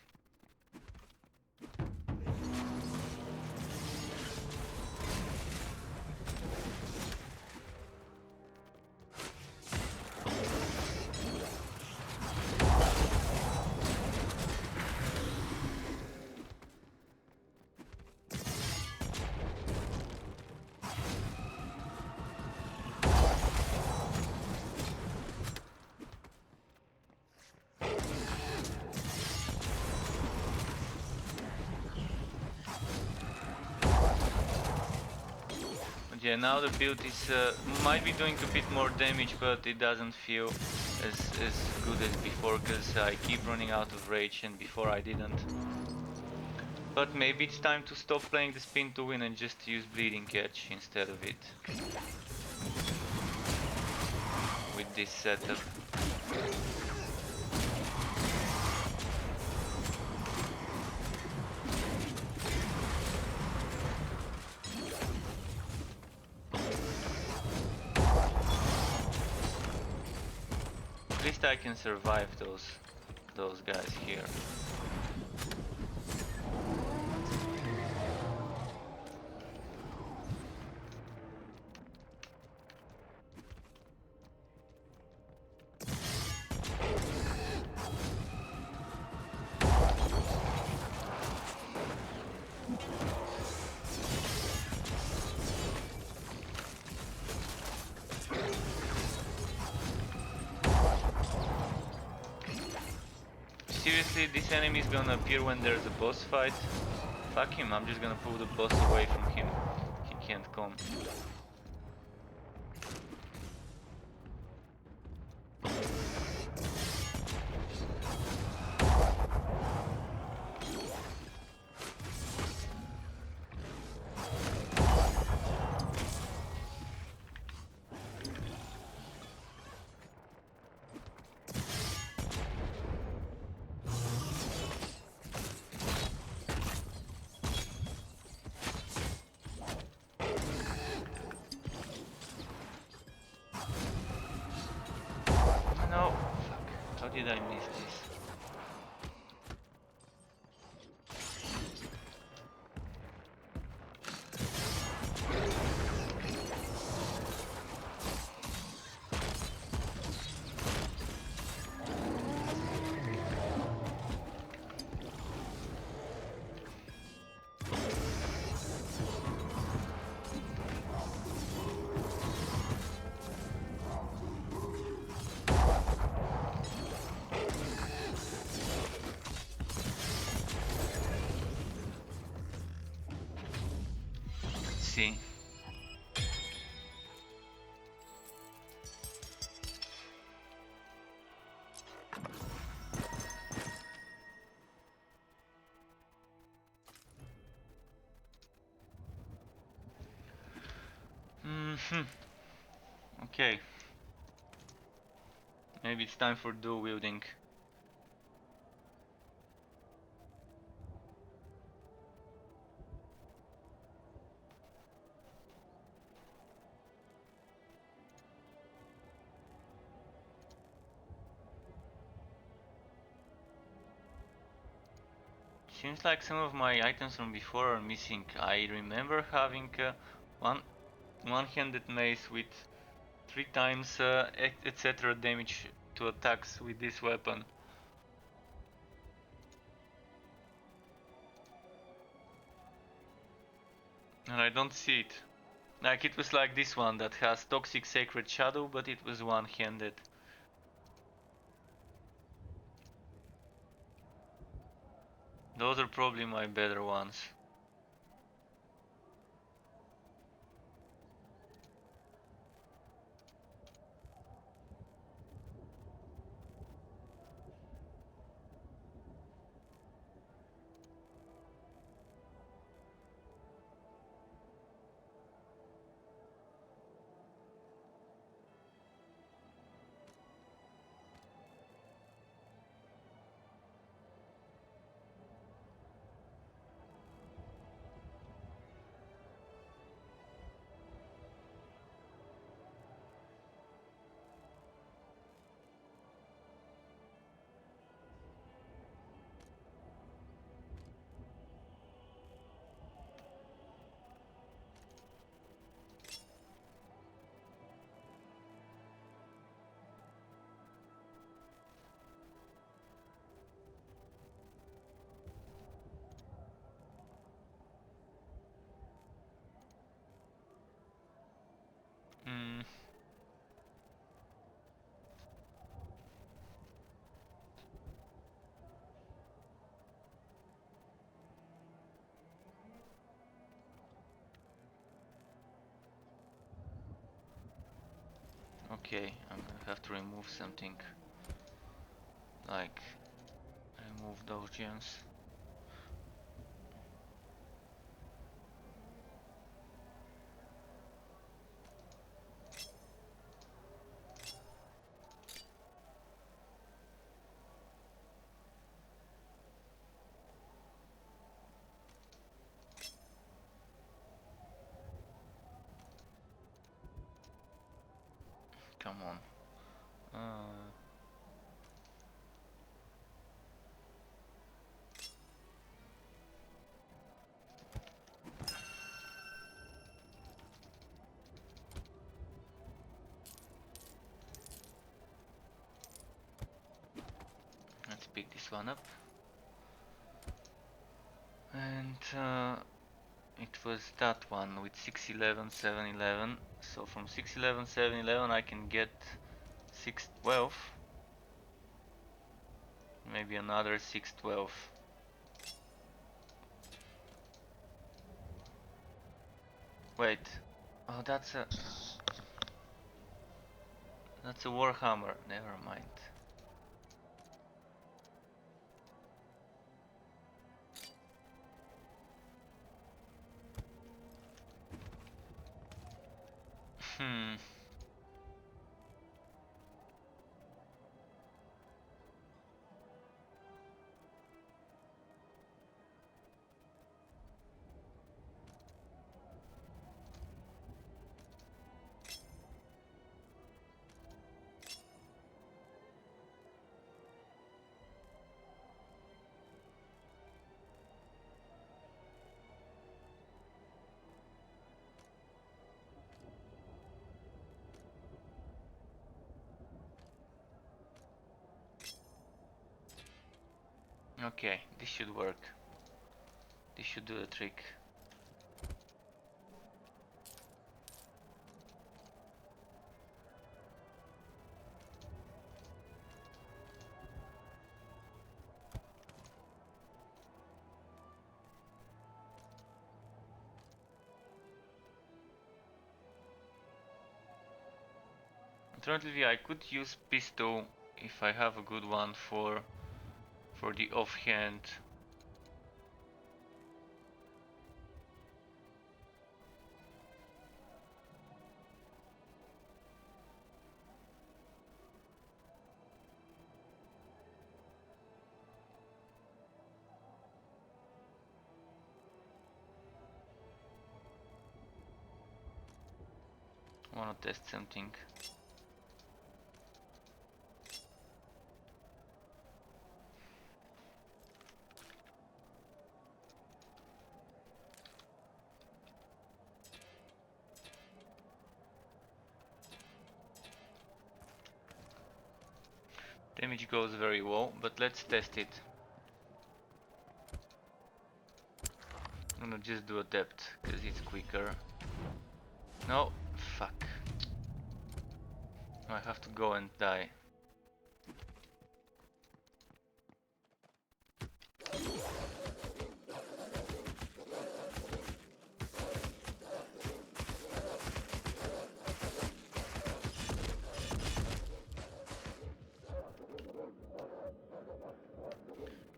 A: Yeah, now the build is might be doing a bit more damage, but it doesn't feel as good as before, because I keep running out of rage, and before I didn't. But maybe it's time to stop playing the spin to win and just use bleeding catch instead of it. With this setup. At least I can survive those guys here. Seriously, this enemy is gonna appear when there's a boss fight? Fuck him, I'm just gonna pull the boss away from him. He can't come. How did I miss this? Let's see. Okay. Maybe it's time for dual wielding. Seems like some of my items from before are missing. I remember having one one-handed mace with 3 times etc. damage to attacks with this weapon. And I don't see it. Like it was like this one that has Toxic Sacred Shadow, but it was one-handed. Those are probably my better ones. Hmm. Okay, I'm gonna have to remove something. Like, remove those gems. Come on. Let's pick this one up. And it was that one with 611, 711. So from 611, 711 I can get 612. Maybe another 612. Wait. Oh, that's a Warhammer. Never mind. Hmm. Okay, this should work. This should do the trick. Alternatively, I could use pistol if I have a good one for the offhand. I wanna test something. Damage goes very low, but let's test it. I'm gonna just do a depth, because it's quicker. No, fuck. I have to go and die.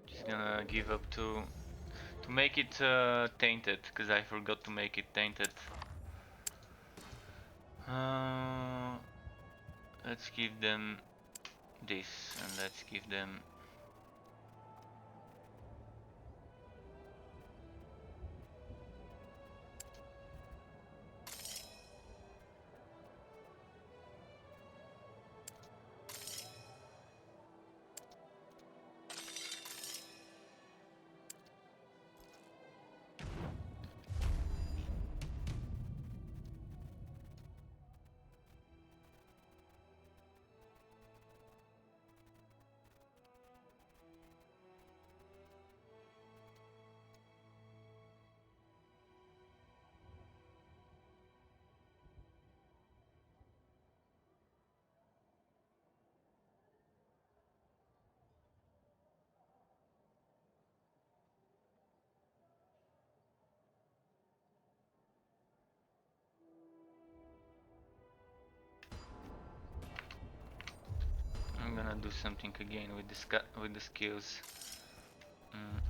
A: Just gonna give up to make it tainted, because I forgot to make it tainted. Uh, let's give them this, and let's give them. I'm gonna do something again with the skills. Mm.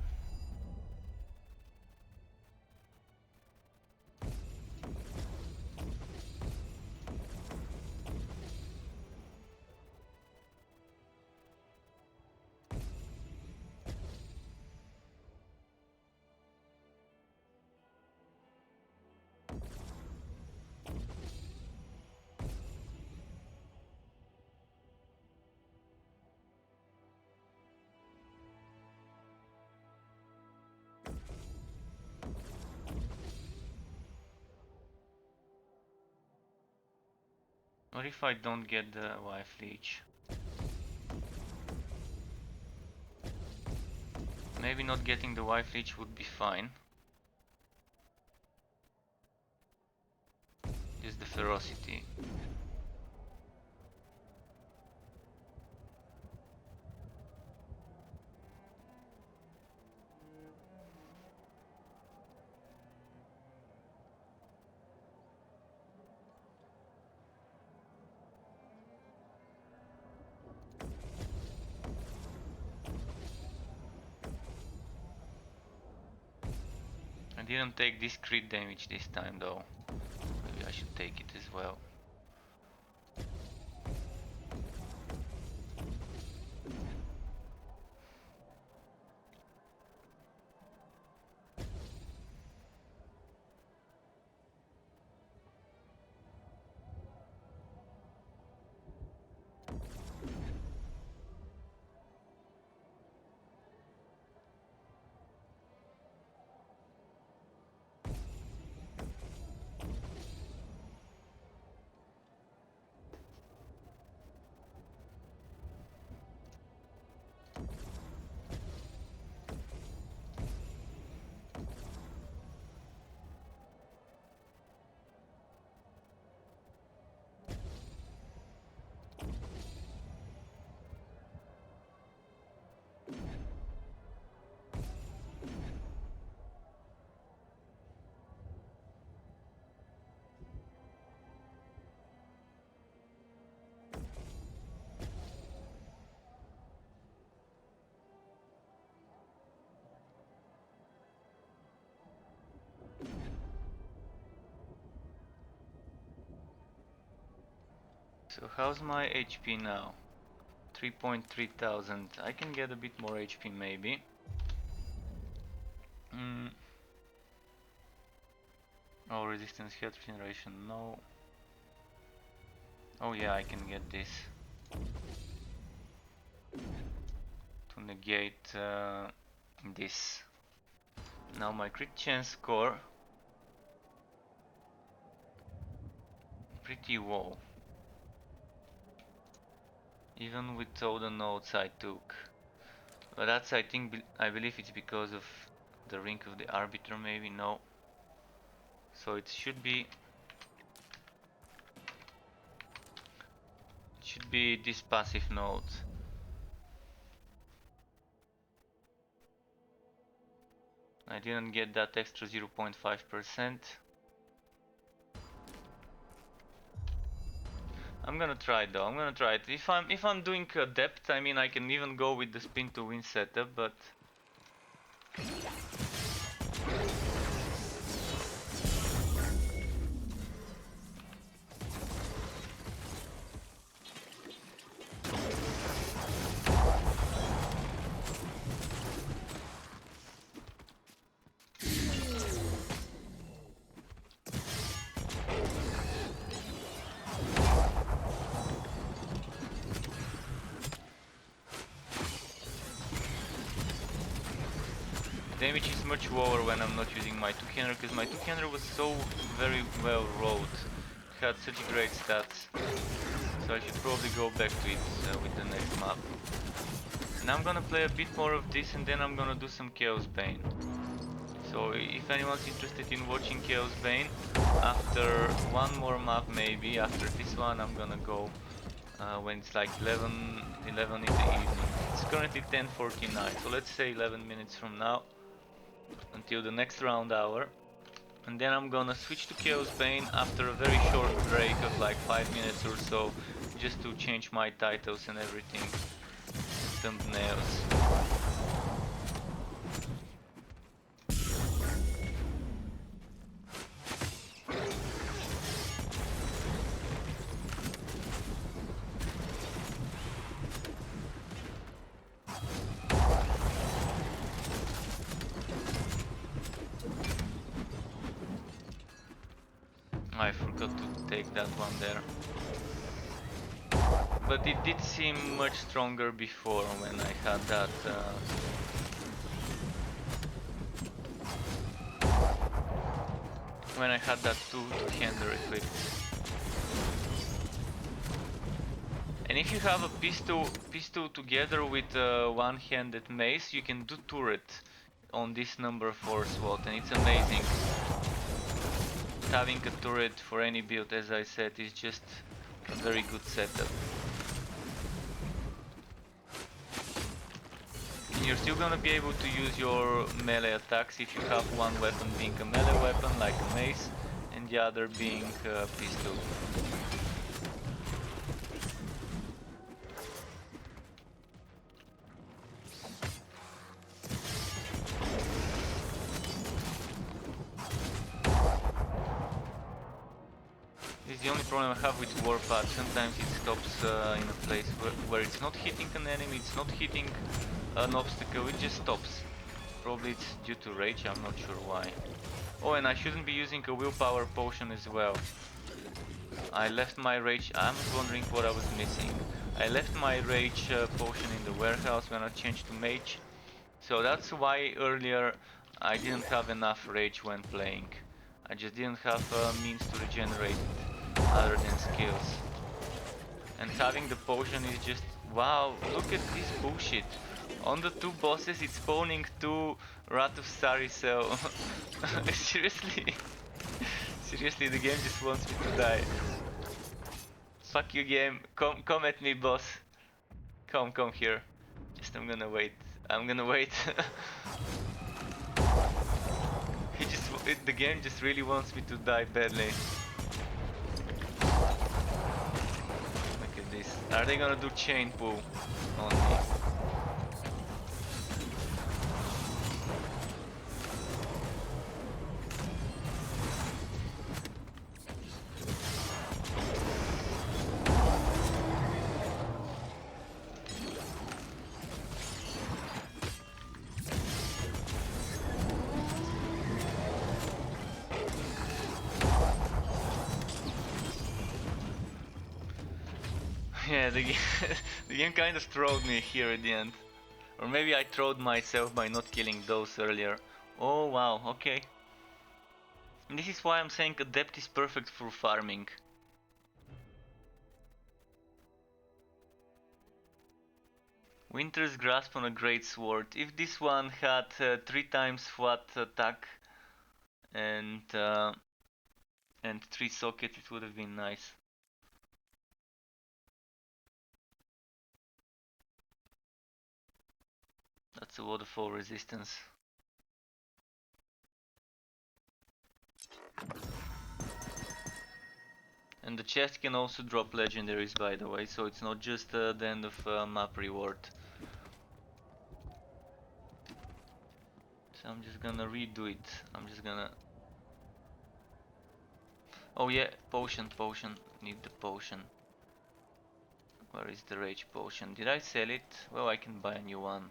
A: What if I don't get the wife leech? Maybe not getting the wife leech would be fine. Just the ferocity. I didn't take this crit damage this time though. Maybe I should take it as well. So how's my HP now? 3.3 thousand. I can get a bit more HP maybe. Oh, resistance health regeneration, no. Oh yeah, I can get this to negate this. Now my crit chance score pretty low, even with all the notes I took. But that's, I believe it's because of the ring of the arbiter, maybe. No. So it should be this passive note. I didn't get that extra 0.5%. I'm gonna try it though. I'm gonna try it. If I'm doing depth, I mean I can even go with the spin to win setup, but damage is much lower when I'm not using my two-hander, because my two-hander was so very well rolled. It had such great stats. So I should probably go back to it with the next map. And I'm gonna play a bit more of this, and then I'm gonna do some Chaos Bane. So if anyone's interested in watching Chaos Bane, after one more map maybe, after this one I'm gonna go when it's like 11 in the evening. It's currently 10:49, so let's say 11 minutes from now, until the next round hour. And then I'm gonna switch to Chaos Bane after a very short break of like 5 minutes or so, just to change my titles and everything, thumbnails. I forgot to take that one there. But it did seem much stronger before when I had that two-hander equipped. And if you have a pistol together with a one-handed mace, you can do turret on this number 4 slot, and it's amazing. Having a turret for any build, as I said, is just a very good setup. And you're still gonna be able to use your melee attacks if you have one weapon being a melee weapon, like a mace, and the other being a pistol. This is the only problem I have with Warpath. Sometimes it stops in a place where it's not hitting an enemy, it's not hitting an obstacle, it just stops. Probably it's due to rage, I'm not sure why. Oh, and I shouldn't be using a willpower potion as well. I left my rage, I'm wondering what I was missing. I left my rage potion in the warehouse when I changed to mage. So that's why earlier I didn't have enough rage when playing. I just didn't have means to regenerate other than skills. And having the potion is just, wow, look at this bullshit. On the two bosses it's spawning two Wrath of Saricel. Seriously? Seriously, the game just wants me to die. Fuck you, game, come at me, boss. Come here. Just I'm gonna wait. The game just really wants me to die badly. Look at this. Are they gonna do chain pull on me? Yeah, the game, the game kind of throwed me here at the end. Or maybe I throwed myself by not killing those earlier. Oh wow, okay. And this is why I'm saying Adept is perfect for farming. Winter's Grasp on a Great Sword. If this one had 3 times flat attack and 3 sockets, it would have been nice. That's a waterfall resistance. And the chest can also drop legendaries, by the way, so it's not just the end of map reward. So I'm just gonna redo it. I'm just gonna... Oh yeah, potion. Need the potion. Where is the rage potion? Did I sell it? Well, I can buy a new one.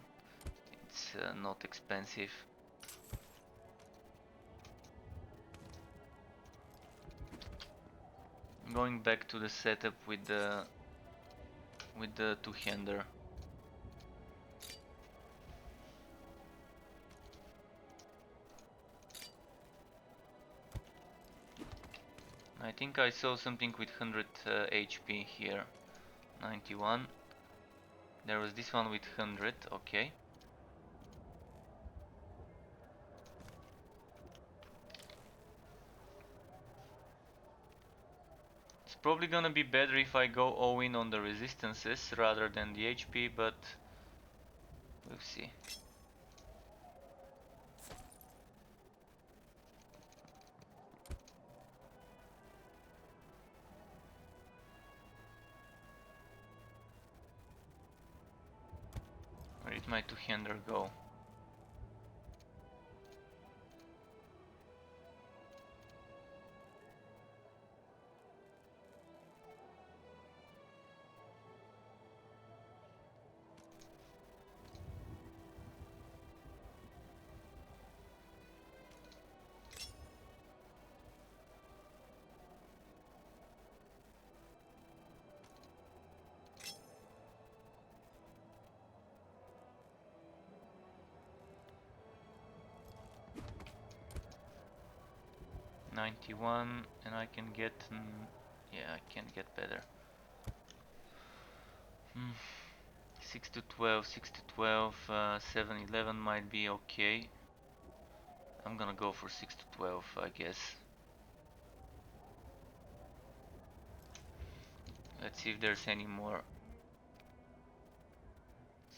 A: It's not expensive. Going back to the setup with the two-hander. I think I saw something with 100 HP here. 91. There was this one with 100, okay. It's probably gonna be better if I go all in on the resistances rather than the HP, but we'll see. Where did my two-hander go? .91, and I can get... yeah, I can get better. 6 to 12, 6 to 12, 7, 11 might be okay. I'm gonna go for 6 to 12, I guess. Let's see if there's any more.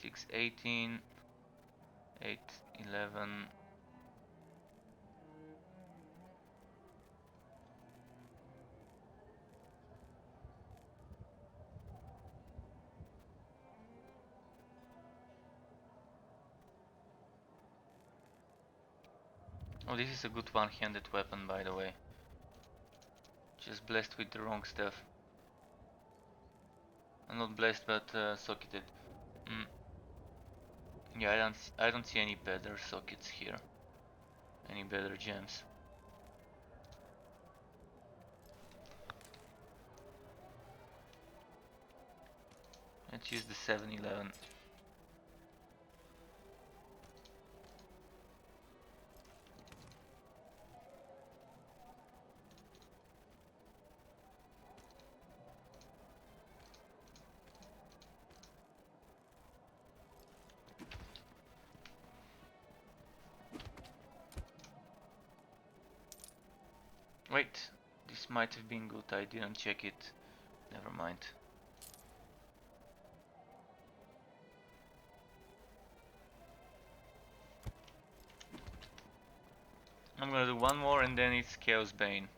A: 6, 18, 8, 11. Oh, this is a good one-handed weapon, by the way. Just blessed with the wrong stuff. Not blessed, but socketed. Yeah, I don't see any better sockets here. Any better gems. Let's use the 711. Wait, this might have been good, I didn't check it. Never mind. I'm gonna do one more and then it's Chaos Bane.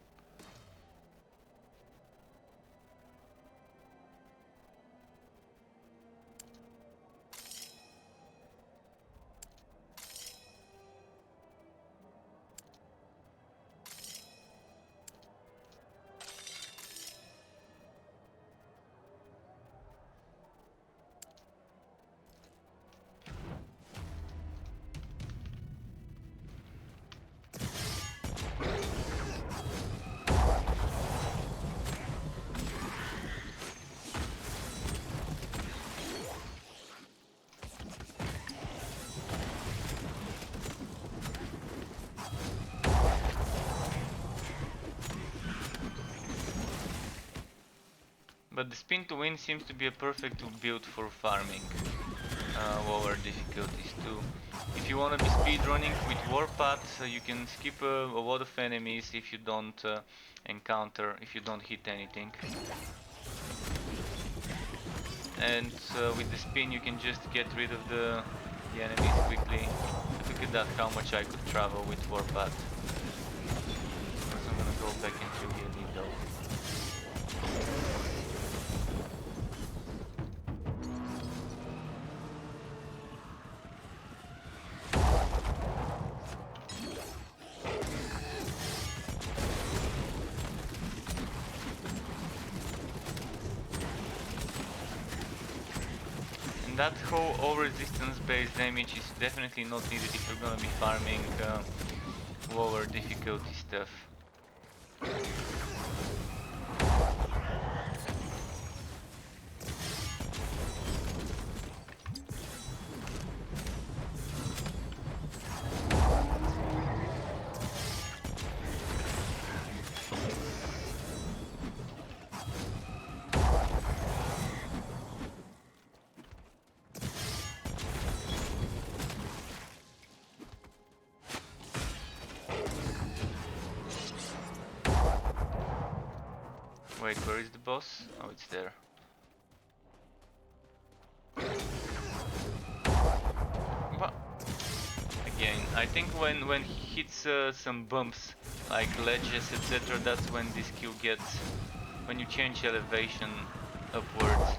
A: But the spin to win seems to be a perfect build for farming lower difficulties too. If you want to be speedrunning with warpath, you can skip a lot of enemies if you don't if you don't hit anything. And with the spin you can just get rid of the enemies quickly. Look at that, how much I could travel with warpath. So I'm gonna go back into melee though. And that whole all resistance based damage is definitely not needed if you're gonna be farming lower difficulty stuff. Wait, where is the boss? Oh, it's there. But again, I think when he hits some bumps like ledges, etc., that's when this skill gets, when you change elevation upwards.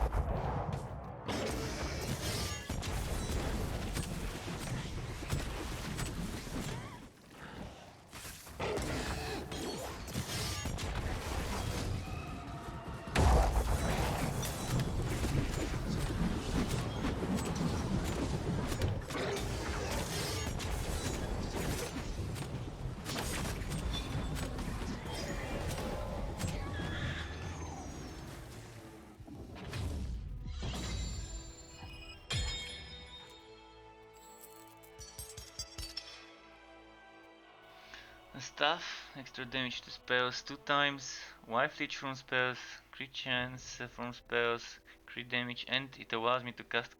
A: Stuff, extra damage to spells 2 times, wife leech from spells, crit chance from spells, crit damage, and it allows me to cast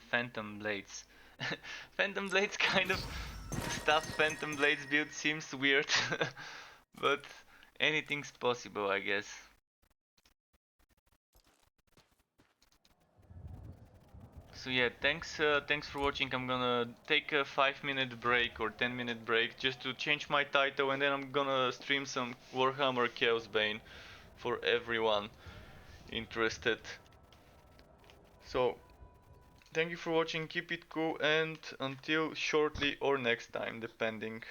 A: phantom blades. Phantom blades kind of stuff. Phantom blades build seems weird, but anything's possible, I guess. So yeah, thanks for watching. I'm gonna take a 5-minute break or 10-minute break just to change my title, and then I'm gonna stream some Warhammer Chaos Bane for everyone interested. So thank you for watching, keep it cool, and until shortly or next time, depending.